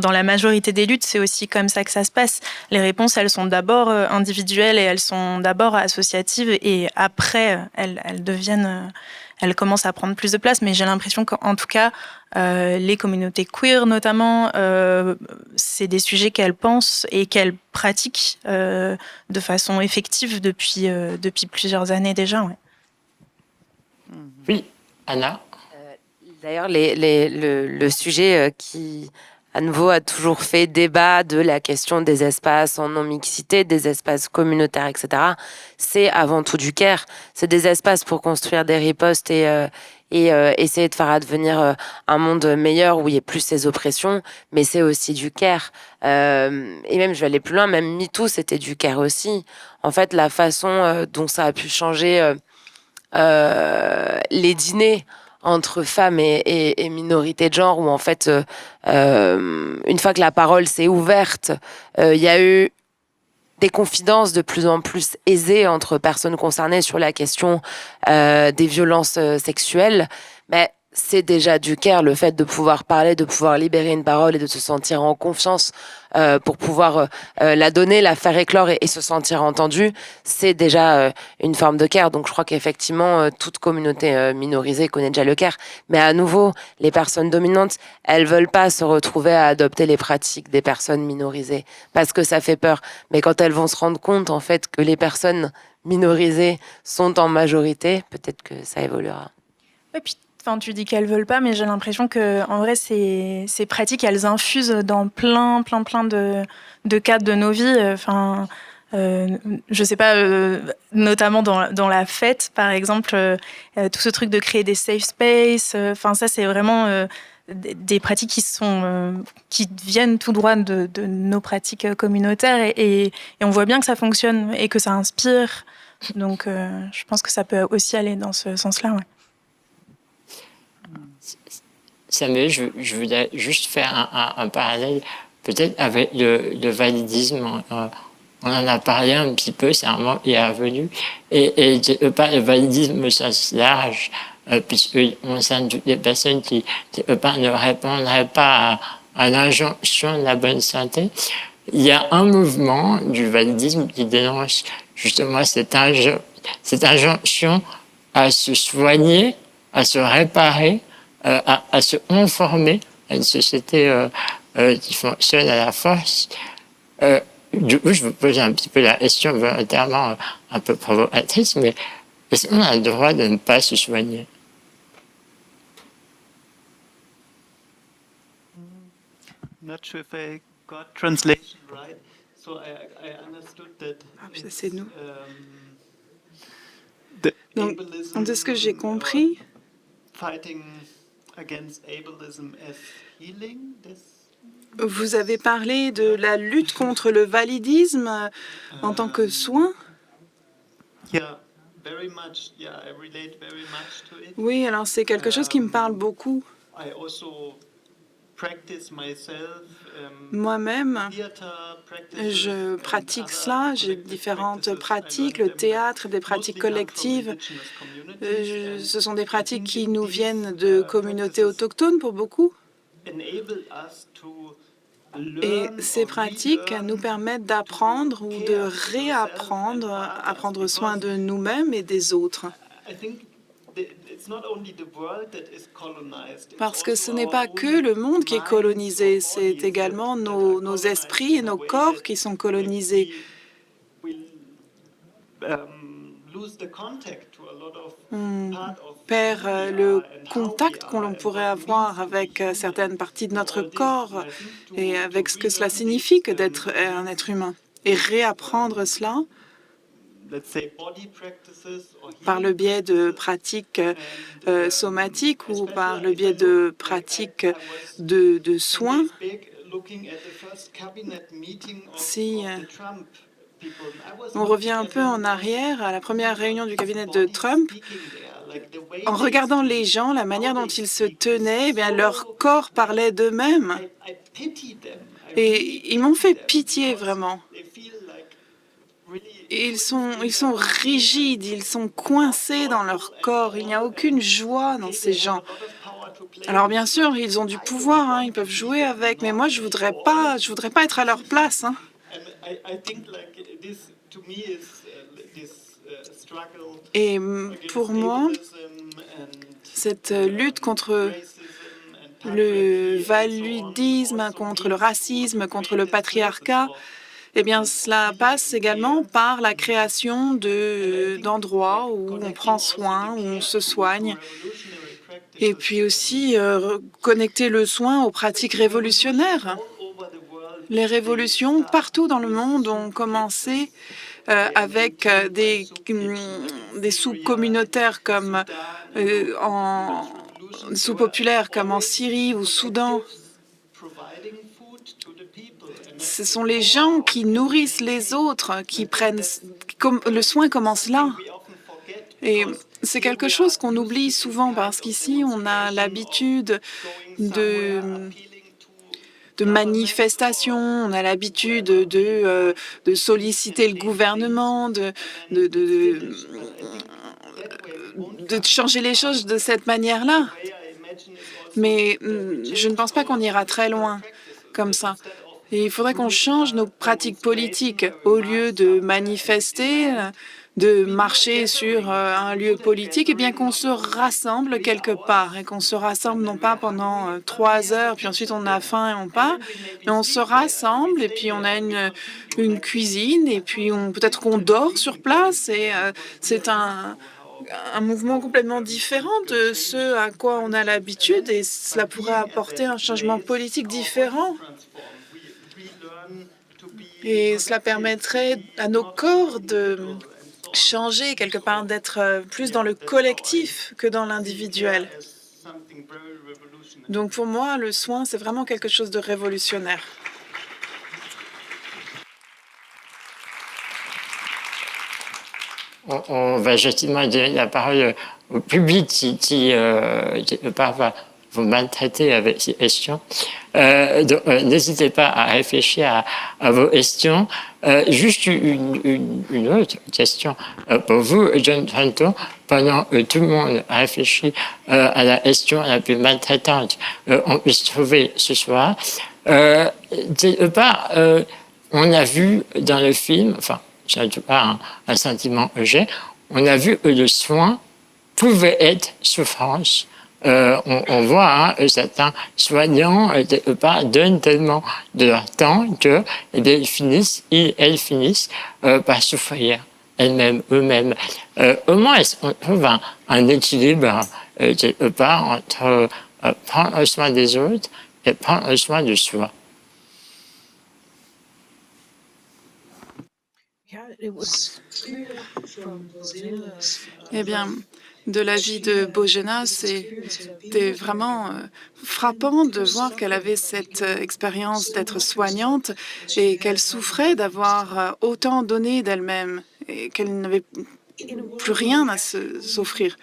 dans la majorité des luttes, c'est aussi comme ça que ça se passe. Les réponses, elles sont d'abord individuelles et elles sont d'abord associatives et après, elles commencent à prendre plus de place, mais j'ai l'impression qu'en tout cas, les communautés queer notamment, c'est des sujets qu'elles pensent et qu'elles pratiquent de façon effective depuis plusieurs années déjà. Ouais. Oui, Anna. D'ailleurs, le sujet qui, à nouveau, a toujours fait débat de la question des espaces en non-mixité, des espaces communautaires, etc., c'est avant tout du care. C'est des espaces pour construire des ripostes et essayer de faire advenir un monde meilleur où il n'y ait plus ces oppressions, mais c'est aussi du care. Et même, je vais aller plus loin, même MeToo, c'était du care aussi. En fait, la façon dont ça a pu changer les dîners entre femmes et minorités de genre, où en fait, une fois que la parole s'est ouverte, il y a eu des confidences de plus en plus aisées entre personnes concernées sur la question des violences sexuelles. Mais c'est déjà du care, le fait de pouvoir parler, de pouvoir libérer une parole et de se sentir en confiance pour pouvoir la donner, la faire éclore et se sentir entendu, c'est déjà une forme de care. Donc je crois qu'effectivement, toute communauté minorisée connaît déjà le care. Mais à nouveau, les personnes dominantes, elles veulent pas se retrouver à adopter les pratiques des personnes minorisées parce que ça fait peur. Mais quand elles vont se rendre compte, en fait, que les personnes minorisées sont en majorité, peut-être que ça évoluera. Et puis, tu dis qu'elles veulent pas, mais j'ai l'impression que en vrai, ces pratiques, elles infusent dans plein de cadres de nos vies. Je sais pas, notamment dans la fête, par exemple, tout ce truc de créer des safe spaces. Ça, c'est vraiment des pratiques qui viennent tout droit de nos pratiques communautaires et on voit bien que ça fonctionne et que ça inspire. Donc, je pense que ça peut aussi aller dans ce sens-là. Ouais. Samuel, je voudrais juste faire un parallèle peut-être avec le validisme. On en a parlé un petit peu, c'est un mot qui est revenu. Et le validisme au sens large, puisqu'on sent toutes les personnes qui ne répondraient pas à l'injonction de la bonne santé. Il y a un mouvement du validisme qui dénonce justement cette injonction à se soigner, à se réparer, à se conformer à une société qui fonctionne à la force. Du coup, je vous pose un petit peu la question volontairement un peu provocatrice, mais est-ce qu'on a le droit de ne pas se soigner? Not sure if I got translation right. So I understood that. Ça, c'est nous. Donc, de ce que j'ai compris, Fighting against ableism as healing. vous avez parlé de la lutte contre le validisme en tant que soin. Yeah, very much. Yeah, I relate very much to it. Oui, alors c'est quelque chose qui me parle beaucoup. I also practice myself. Moi-même, Theater practices je pratique cela. J'ai différentes pratiques, le théâtre, des pratiques collectives. Ce sont des pratiques qui nous viennent de communautés autochtones pour beaucoup. Et ces pratiques nous permettent d'apprendre ou de réapprendre à prendre soin de nous-mêmes et des autres. Parce que ce n'est pas que le monde qui est colonisé, c'est également nos esprits et nos corps qui sont colonisés. On perd le contact qu'on pourrait avoir avec certaines parties de notre corps et avec ce que cela signifie que d'être un être humain. Et réapprendre cela par le biais de pratiques somatiques ou par le biais de pratiques de soins. Si on revient un peu en arrière à la première réunion du cabinet de Trump, en regardant les gens, la manière dont ils se tenaient, eh bien, leur corps parlait d'eux-mêmes. Et ils m'ont fait pitié, vraiment. Ils sont rigides, ils sont coincés dans leur corps. Il n'y a aucune joie dans ces gens. Alors bien sûr, ils ont du pouvoir, hein, ils peuvent jouer avec, mais moi je voudrais pas être à leur place, hein. Et pour moi, cette lutte contre le validisme, contre le racisme, contre le patriarcat, eh bien, cela passe également par la création d'endroits où on prend soin, où on se soigne, et puis aussi connecter le soin aux pratiques révolutionnaires. Les révolutions partout dans le monde ont commencé avec des sous-communautaires comme sous-populaires comme en Syrie ou au Soudan. Ce sont les gens qui nourrissent les autres, qui prennent... Le soin commence là. Et c'est quelque chose qu'on oublie souvent parce qu'ici, on a l'habitude de manifestations, on a l'habitude de solliciter le gouvernement, de changer les choses de cette manière-là. Mais je ne pense pas qu'on ira très loin comme ça. Et il faudrait qu'on change nos pratiques politiques. Au lieu de manifester, de marcher sur un lieu politique, et bien qu'on se rassemble quelque part et qu'on se rassemble non pas pendant 3 heures, puis ensuite on a faim et on part, mais on se rassemble et puis on a une cuisine et puis peut-être qu'on dort sur place et c'est un mouvement complètement différent de ce à quoi on a l'habitude et cela pourrait apporter un changement politique différent. Et cela permettrait à nos corps de changer quelque part, d'être plus dans le collectif que dans l'individuel. Donc pour moi, le soin, c'est vraiment quelque chose de révolutionnaire. On va gentiment donner la parole au public qui va vous maltraiter avec ces questions. Donc, n'hésitez pas à réfléchir à vos questions. Juste une autre question pour vous, John Tranto. Pendant que tout le monde réfléchit à la question la plus maltraitante on puisse trouver ce soir, quelque part, on a vu dans le film, enfin, c'est en tout cas un sentiment que j'ai, on a vu que le soin pouvait être souffrance. On voit que certains soignants quelque part donnent tellement de leur temps que eh bien, elles finissent par souffrir eux-mêmes. Comment est-ce qu'on trouve un équilibre quelque part entre prendre soin des autres et prendre soin de soi? Eh bien, de la vie de Bojana, c'était vraiment frappant de voir qu'elle avait cette expérience d'être soignante et qu'elle souffrait d'avoir autant donné d'elle-même et qu'elle n'avait plus rien à s'offrir.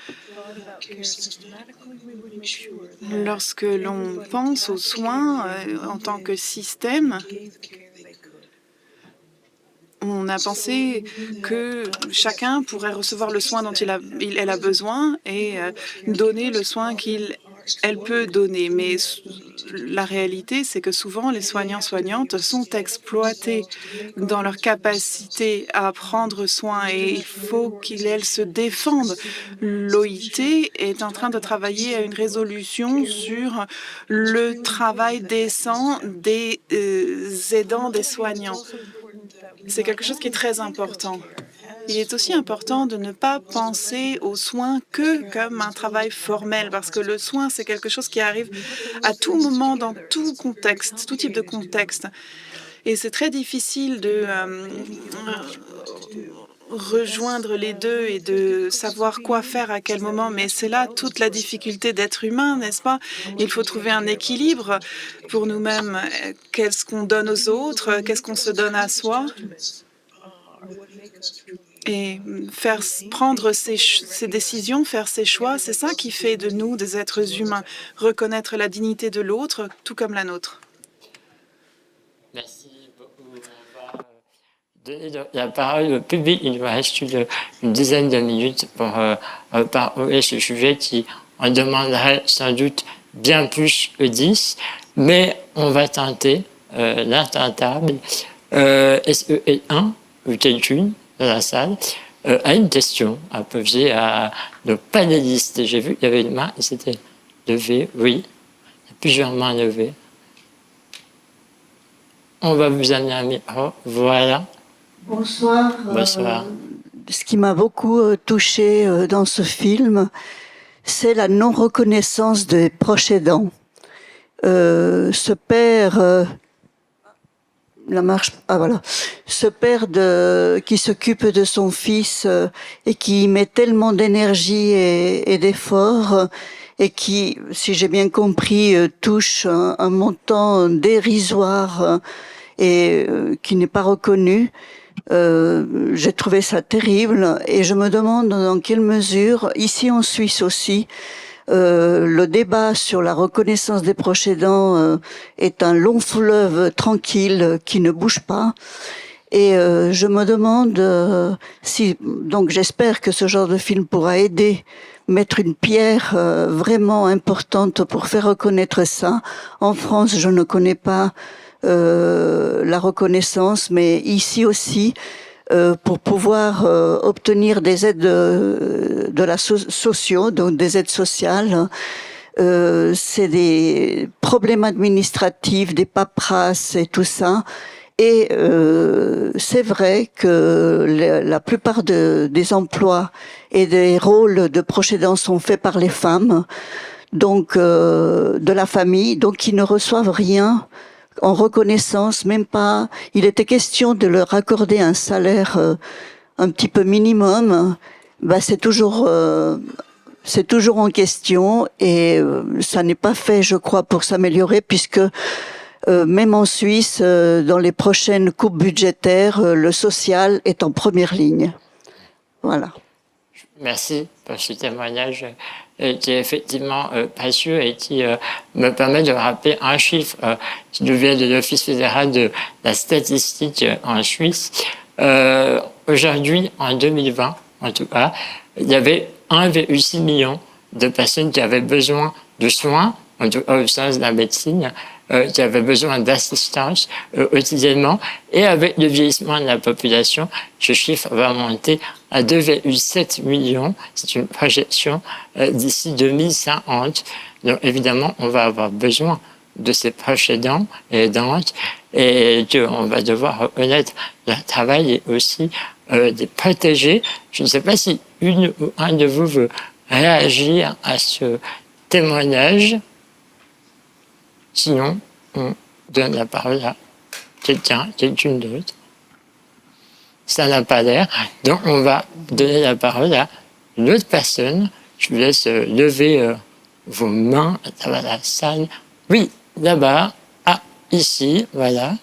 Lorsque l'on pense aux soins en tant que système, on a pensé que chacun pourrait recevoir le soin dont elle a besoin et donner le soin qu'elle peut donner. Mais la réalité, c'est que souvent, les soignants-soignantes sont exploités dans leur capacité à prendre soin et il faut qu'elles se défendent. L'OIT est en train de travailler à une résolution sur le travail décent des aidants, des soignants. C'est quelque chose qui est très important. Il est aussi important de ne pas penser aux soins que comme un travail formel, parce que le soin, c'est quelque chose qui arrive à tout moment, dans tout contexte, tout type de contexte. Et c'est très difficile rejoindre les deux et de savoir quoi faire à quel moment. Mais c'est là toute la difficulté d'être humain, n'est-ce pas? Il faut trouver un équilibre pour nous-mêmes. Qu'est-ce qu'on donne aux autres? Qu'est-ce qu'on se donne à soi? Et prendre ces décisions, faire ces choix, c'est ça qui fait de nous des êtres humains. Reconnaître la dignité de l'autre, tout comme la nôtre. Merci beaucoup. On va donner la parole au public. Il nous reste une dizaine de minutes pour parler ce sujet qui en demanderait sans doute bien plus que 10. Mais on va tenter l'intentable. Est-ce que quelqu'un ou quelqu'une dans la salle a une question à poser à nos panélistes? J'ai vu qu'il y avait une main et c'était levée. Oui, il y a plusieurs mains levées. On va vous amener un micro. Voilà. Bonsoir. Bonsoir. Ce qui m'a beaucoup touchée dans ce film, c'est la non-reconnaissance des proches aidants. Ce père, ce père qui s'occupe de son fils et qui met tellement d'énergie et d'efforts et qui, si j'ai bien compris, touche un montant dérisoire et qui n'est pas reconnu. J'ai trouvé ça terrible et je me demande dans quelle mesure, ici en Suisse aussi, le débat sur la reconnaissance des proches aidants est un long fleuve tranquille qui ne bouge pas. Et je me demande si, donc j'espère que ce genre de film pourra aider, mettre une pierre vraiment importante pour faire reconnaître ça. En France, je ne connais pas la reconnaissance, mais ici aussi, pour pouvoir obtenir des aides de la sociaux, donc des aides sociales, c'est des problèmes administratifs, des paperasses et tout ça. Et c'est vrai que la plupart des emplois et des rôles de proches aidants sont faits par les femmes, donc de la famille, donc qui ne reçoivent rien en reconnaissance, même pas. Il était question de leur accorder un salaire un petit peu minimum. Bah, c'est toujours en question et ça n'est pas fait, je crois, pour s'améliorer, puisque même en Suisse, dans les prochaines coupes budgétaires, le social est en première ligne. Voilà. Merci pour ce témoignage qui est effectivement précieux et qui me permet de rappeler un chiffre qui nous vient de l'Office fédéral de la statistique en Suisse. Aujourd'hui, en 2020, en tout cas, il y avait 1,6 million de personnes qui avaient besoin de soins, en tout cas au sens de la médecine, qui avaient besoin d'assistance quotidiennement. Et avec le vieillissement de la population, ce chiffre va monter à 2,7 millions. C'est une projection d'ici 2050. Donc évidemment, on va avoir besoin de ces proches aidants et aidantes et on va devoir reconnaître leur travail et aussi les protéger. Je ne sais pas si une ou un de vous veut réagir à ce témoignage. Sinon, on donne la parole à quelqu'une d'autre. Ça n'a pas l'air. Donc, on va donner la parole à une autre personne. Je vous laisse lever vos mains à travers la salle. Oui, là-bas. Ah, ici, voilà.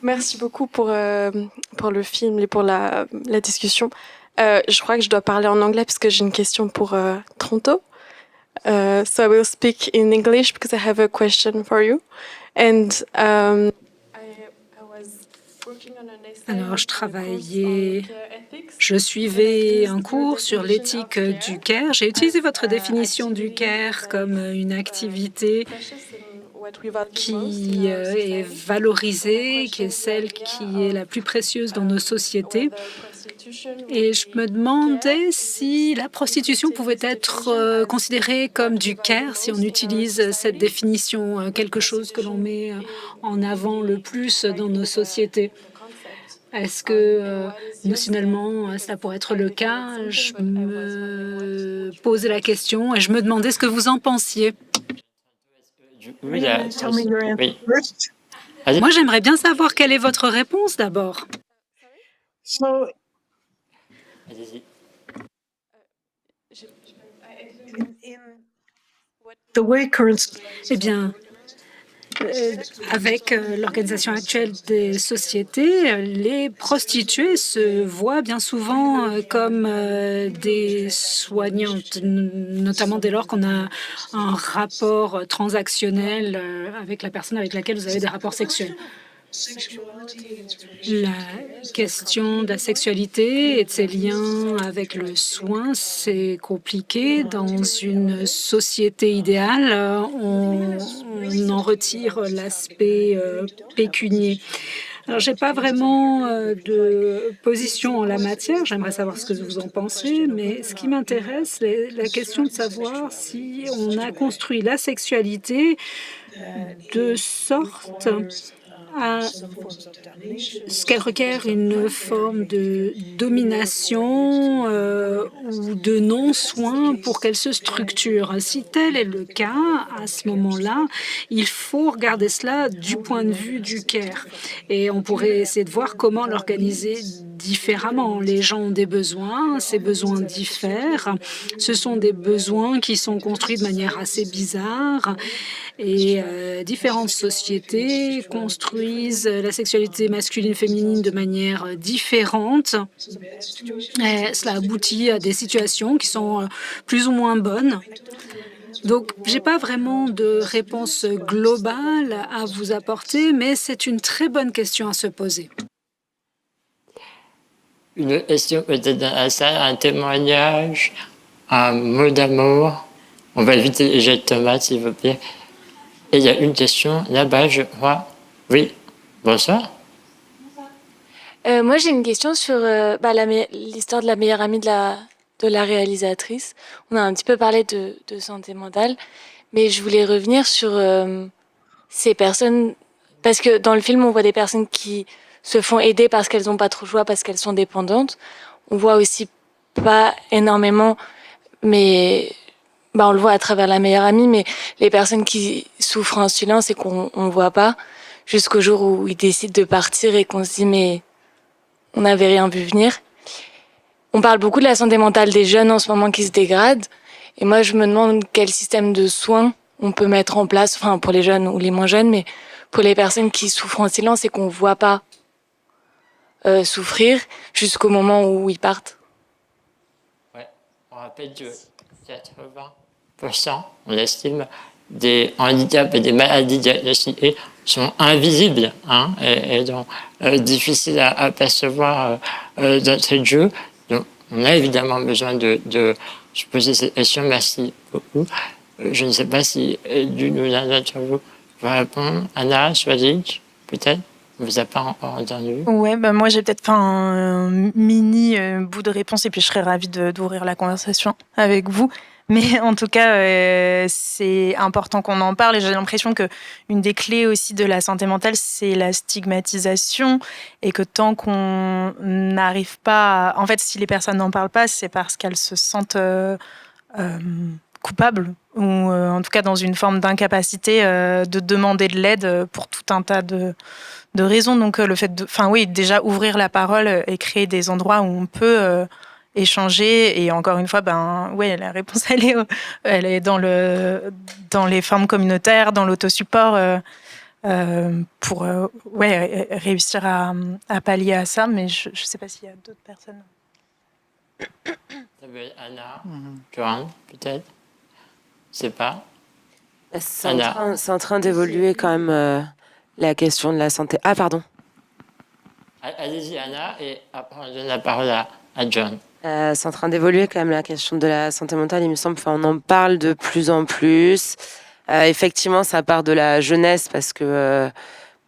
Merci beaucoup pour le film et pour la discussion. Je crois que je dois parler en anglais parce que j'ai une question pour Toronto. So I will speak in English because I have a question for you. And I was working on an essay. Alors, je suivais un cours sur l'éthique du care. J'ai utilisé votre définition du care comme une activité qui est valorisée, qui est celle qui est la plus précieuse dans nos sociétés. Et je me demandais si la prostitution pouvait être considérée comme du care, si on utilise cette définition, quelque chose que l'on met en avant le plus dans nos sociétés. Est-ce que notionnellement, ça pourrait être le cas? Je me posais la question et je me demandais ce que vous en pensiez. Oui, Tell me your answer oui. first. Moi, j'aimerais bien savoir quelle est votre réponse d'abord. So Allez-y. The way current Eh bien, avec l'organisation actuelle des sociétés, les prostituées se voient bien souvent comme des soignantes, notamment dès lors qu'on a un rapport transactionnel avec la personne avec laquelle vous avez des rapports sexuels. La question de la sexualité et de ses liens avec le soin, c'est compliqué. Dans une société idéale, on en retire l'aspect pécunier. Alors, j'ai pas vraiment de position en la matière. J'aimerais savoir ce que vous en pensez, mais ce qui m'intéresse, c'est la question de savoir si on a construit la sexualité de sorte à ce qu'elle requiert une forme de domination ou de non-soin pour qu'elle se structure. Si tel est le cas, à ce moment-là, il faut regarder cela du point de vue du care. Et on pourrait essayer de voir comment l'organiser différemment. Les gens ont des besoins, ces besoins diffèrent. Ce sont des besoins qui sont construits de manière assez bizarre. Et différentes sociétés construisent la sexualité masculine-féminine de manière différente. Et cela aboutit à des situations qui sont plus ou moins bonnes. Donc, je n'ai pas vraiment de réponse globale à vous apporter, mais c'est une très bonne question à se poser. Une question peut-être dans la salle, un témoignage, un mot d'amour. On va éviter les jets de tomates, s'il vous plaît. Et il y a une question là-bas, je crois. Oui, bonsoir. Moi, j'ai une question sur l'histoire de la meilleure amie de la réalisatrice. On a un petit peu parlé de santé mentale, mais je voulais revenir sur ces personnes, parce que dans le film, on voit des personnes qui se font aider parce qu'elles n'ont pas trop le choix, parce qu'elles sont dépendantes. On voit aussi pas énormément, mais on le voit à travers la meilleure amie, mais les personnes qui souffrent en silence et qu'on ne voit pas, jusqu'au jour où ils décident de partir et qu'on se dit mais on n'avait rien vu venir. On parle beaucoup de la santé mentale des jeunes en ce moment qui se dégrade, et moi je me demande quel système de soins on peut mettre en place, enfin pour les jeunes ou les moins jeunes, mais pour les personnes qui souffrent en silence et qu'on ne voit pas souffrir jusqu'au moment où ils partent. Ouais, on rappelle que 80%, on estime, des handicaps et des maladies diagnostiquées sont invisibles et donc difficiles à percevoir dans ce jeu. Donc, on a évidemment besoin de se poser cette question. Merci beaucoup. Je ne sais pas si l'une ou l'un d'entre vous va répondre. Anna, Swadik, peut-être? On ne vous a pas encore entendu. Ouais, moi j'ai peut-être fait un mini bout de réponse et puis je serais ravie d'ouvrir la conversation avec vous. Mais en tout cas, c'est important qu'on en parle et j'ai l'impression que une des clés aussi de la santé mentale, c'est la stigmatisation et que tant qu'on n'arrive pas en fait, si les personnes n'en parlent pas, c'est parce qu'elles se sentent coupables ou en tout cas dans une forme d'incapacité de demander de l'aide pour tout un tas de raisons. Donc le fait déjà ouvrir la parole et créer des endroits où on peut échanger, et encore une fois, la réponse elle est dans les formes communautaires, dans l'autosupport pour réussir à pallier à ça. Mais je sais pas s'il y a d'autres personnes. Ça veut être Anna, Joanne, peut-être. Je sais pas. C'est en train d'évoluer quand même la question de la santé. Ah pardon. Allez-y Anna, et après on donne la parole à John. C'est en train d'évoluer quand même la question de la santé mentale, il me semble. Enfin, on en parle de plus en plus. Effectivement, ça part de la jeunesse parce que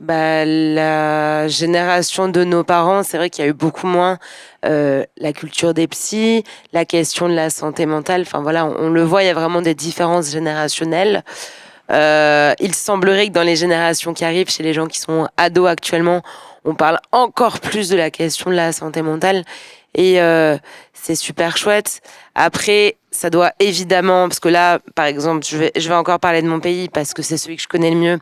la génération de nos parents, c'est vrai qu'il y a eu beaucoup moins la culture des psys, la question de la santé mentale. Enfin voilà, on le voit, il y a vraiment des différences générationnelles. Il semblerait que dans les générations qui arrivent, chez les gens qui sont ados actuellement, on parle encore plus de la question de la santé mentale. Et c'est super chouette. Après, ça doit évidemment, parce que là, par exemple, je vais encore parler de mon pays parce que c'est celui que je connais le mieux.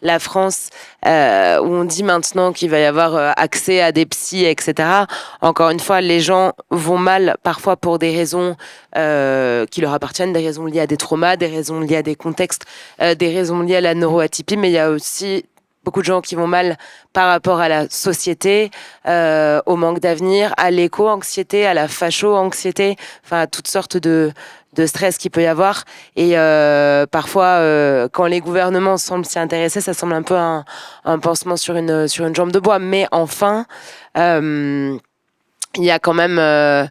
la France, où on dit maintenant qu'il va y avoir accès à des psys, etc. Encore une fois, les gens vont mal parfois pour des raisons qui leur appartiennent, des raisons liées à des traumas, des raisons liées à des contextes, des raisons liées à la neuroatypie, mais il y a aussi beaucoup de gens qui vont mal par rapport à la société, au manque d'avenir, à l'éco-anxiété, à la facho-anxiété, enfin à toutes sortes de stress qu'il peut y avoir. Et parfois, quand les gouvernements semblent s'y intéresser, ça semble un peu un pansement sur une jambe de bois. Mais enfin, il y a quand même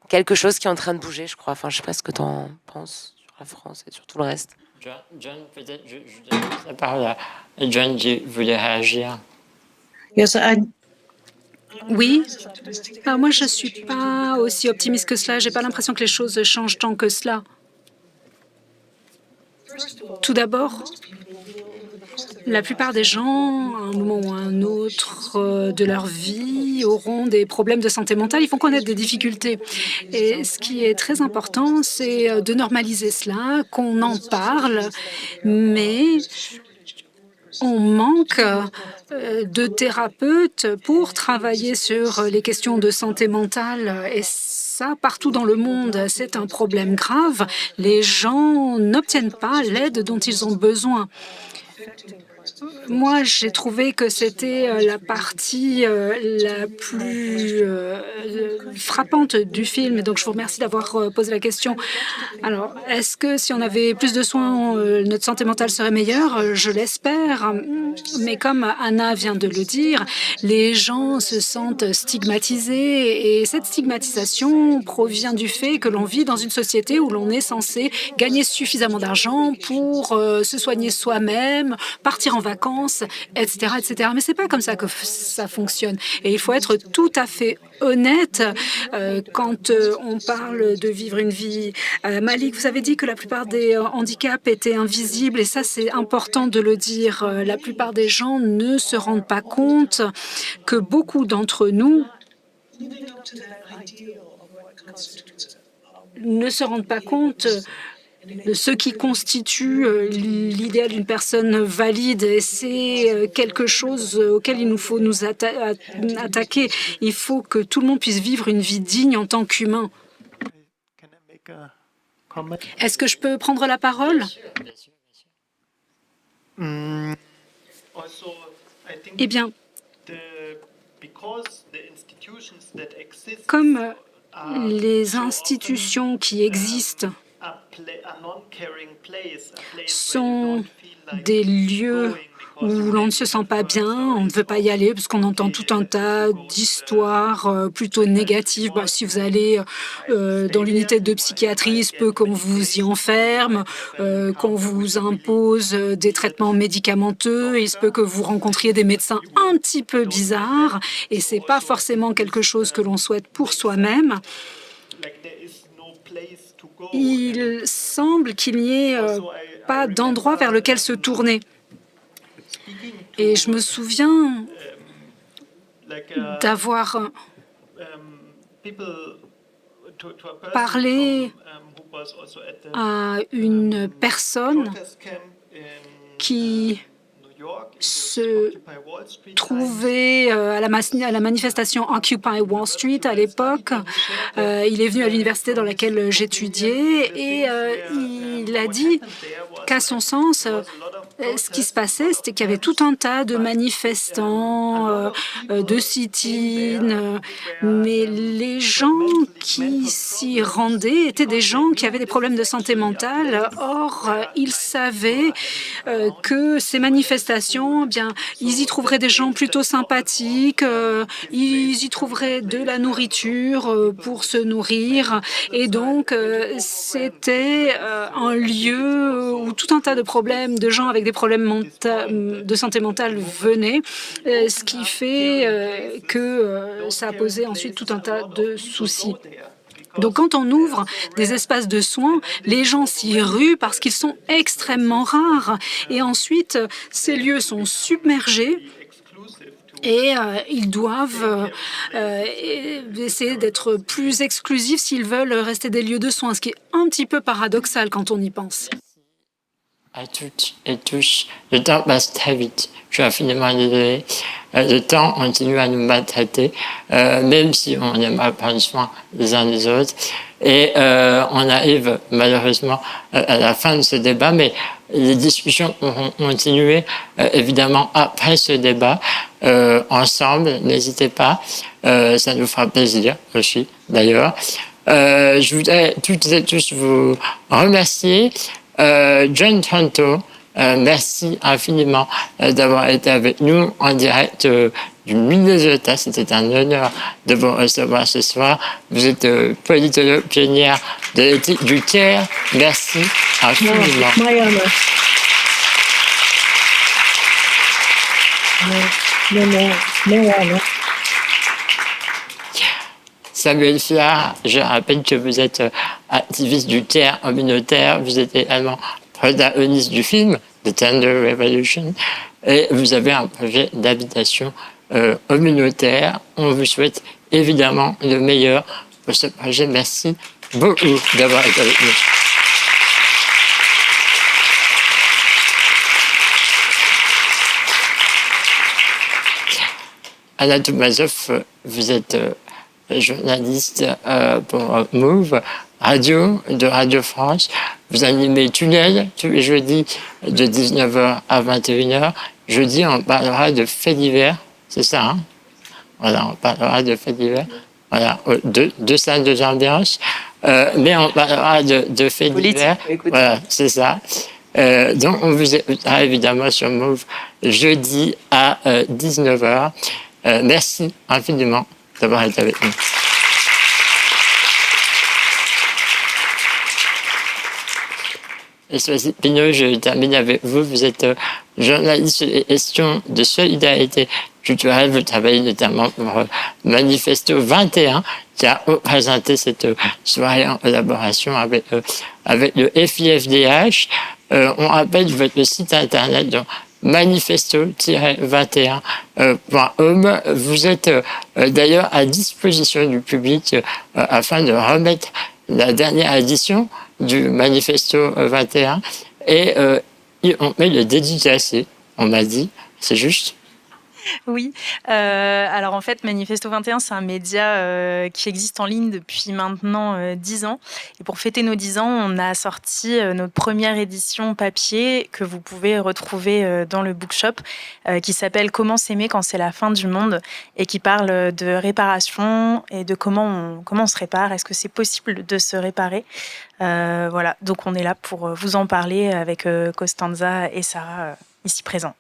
quelque chose qui est en train de bouger, je crois. Enfin, je sais pas ce que tu en penses sur la France et sur tout le reste. John, peut-être, je donne la parole à John qui voulait réagir. Yes, Oui, moi je suis pas aussi optimiste que cela. J'ai pas l'impression que les choses changent tant que cela. Tout d'abord, la plupart des gens, à un moment ou à un autre de leur vie, auront des problèmes de santé mentale. Ils vont connaître des difficultés. Et ce qui est très important, c'est de normaliser cela, qu'on en parle, mais on manque de thérapeutes pour travailler sur les questions de santé mentale. Et ça, partout dans le monde, c'est un problème grave. Les gens n'obtiennent pas l'aide dont ils ont besoin. Moi, j'ai trouvé que c'était la partie la plus frappante du film. Donc, je vous remercie d'avoir posé la question. Alors, est-ce que si on avait plus de soins, notre santé mentale serait meilleure? Je l'espère. Mais comme Anna vient de le dire, les gens se sentent stigmatisés. Et cette stigmatisation provient du fait que l'on vit dans une société où l'on est censé gagner suffisamment d'argent pour se soigner soi-même, partir en vacances, etc., etc. Mais c'est pas comme ça que ça fonctionne. Et il faut être tout à fait honnête quand on parle de vivre une vie. Malik, vous avez dit que la plupart des handicaps étaient invisibles et ça, c'est important de le dire. La plupart des gens ne se rendent pas compte que beaucoup d'entre nous ne se rendent pas compte de ce qui constitue l'idéal d'une personne valide. Et c'est quelque chose auquel il nous faut nous attaquer. Il faut que tout le monde puisse vivre une vie digne en tant qu'humain. Est-ce que je peux prendre la parole? Eh bien, comme les institutions qui existent sont des lieux où l'on ne se sent pas bien, on ne veut pas y aller parce qu'on entend tout un tas d'histoires plutôt négatives. Bah, si vous allez dans l'unité de psychiatrie, il se peut qu'on vous y enferme, qu'on vous impose des traitements médicamenteux, il se peut que vous rencontriez des médecins un petit peu bizarres et c'est pas forcément quelque chose que l'on souhaite pour soi-même. Il semble qu'il n'y ait pas d'endroit vers lequel se tourner. Et je me souviens d'avoir parlé à une personne qui se trouvait à la manifestation Occupy Wall Street à l'époque. Il est venu à l'université dans laquelle j'étudiais et il a dit qu'à son sens, ce qui se passait, c'était qu'il y avait tout un tas de manifestants, de sit-in, mais les gens qui s'y rendaient étaient des gens qui avaient des problèmes de santé mentale. Or, ils savaient que ces manifestations, eh bien, ils y trouveraient des gens plutôt sympathiques, ils y trouveraient de la nourriture pour se nourrir, et donc c'était un lieu où tout un tas de problèmes, de gens avec des problèmes de santé mentale venaient, ce qui fait que ça a posé ensuite tout un tas de soucis. Donc, quand on ouvre des espaces de soins, les gens s'y ruent parce qu'ils sont extrêmement rares. Et ensuite, ces lieux sont submergés et ils doivent essayer d'être plus exclusifs s'ils veulent rester des lieux de soins, ce qui est un petit peu paradoxal quand on y pense. à toutes et tous. Le temps passe très vite. Je suis infiniment désolé. Le temps continue à nous maltraiter, même si on aimerait prendre soin les uns des autres. Et on arrive malheureusement à la fin de ce débat, mais les discussions pourront continuer évidemment après ce débat ensemble. N'hésitez pas, ça nous fera plaisir aussi d'ailleurs. Je voudrais toutes et tous vous remercier. John Tronto, merci infiniment d'avoir été avec nous en direct du Minnesota. C'était un honneur de vous recevoir ce soir. Vous êtes politologue pionnière de l'éthique du tiers. Merci infiniment. My honor. No honor. Samuel Fiard, je rappelle que vous êtes activiste du tiers communautaire, vous êtes également protagoniste du film The Tender Revolution et vous avez un projet d'habitation communautaire. On vous souhaite évidemment le meilleur pour ce projet. Merci beaucoup d'avoir été avec nous. Anna Toumazov, vous êtes journaliste pour Move, radio de Radio France. Vous animez Tunnel tous les jeudis de 19h à 21h. Jeudi, on parlera de faits divers, c'est ça, hein? Voilà, on parlera de faits divers. Voilà, deux salles, deux ambiances. Mais on parlera de faits divers. Voilà, c'est ça. Donc, on vous écoutera évidemment sur Move jeudi à 19h. Merci infiniment d'avoir été avec nous. Et Sophie Pinot, je termine avec vous. Vous êtes journaliste et questions de solidarité culturelle. Vous travaillez notamment pour Manifesto 21, qui a présenté cette soirée en collaboration avec le FIFDH. On rappelle votre site internet, donc manifesto-21.com. Vous êtes d'ailleurs à disposition du public afin de remettre la dernière édition du Manifesto 21 et on met le dédicacé, on m'a dit, c'est juste? Oui, alors en fait, Manifesto 21, c'est un média qui existe en ligne depuis maintenant 10 ans. Et pour fêter nos 10 ans, on a sorti notre première édition papier que vous pouvez retrouver dans le bookshop qui s'appelle Comment s'aimer quand c'est la fin du monde et qui parle de réparation et de comment on se répare. Est-ce que c'est possible de se réparer? Voilà, donc on est là pour vous en parler avec Costanza et Sarah ici présents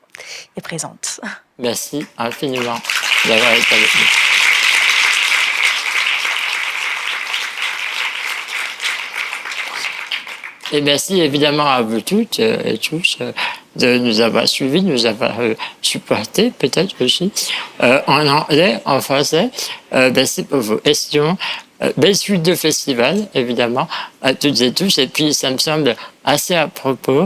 et présentes. Merci infiniment d'avoir été avec nous. Et merci évidemment à vous toutes et tous de nous avoir suivis, de nous avoir supportés peut-être aussi en anglais, en français. Merci pour vos questions. Belle suite de festival, évidemment, à toutes et tous. Et puis, ça me semble assez à propos.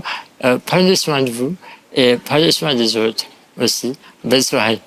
Prenez soin de vous et prenez soin des autres aussi. Belle soirée.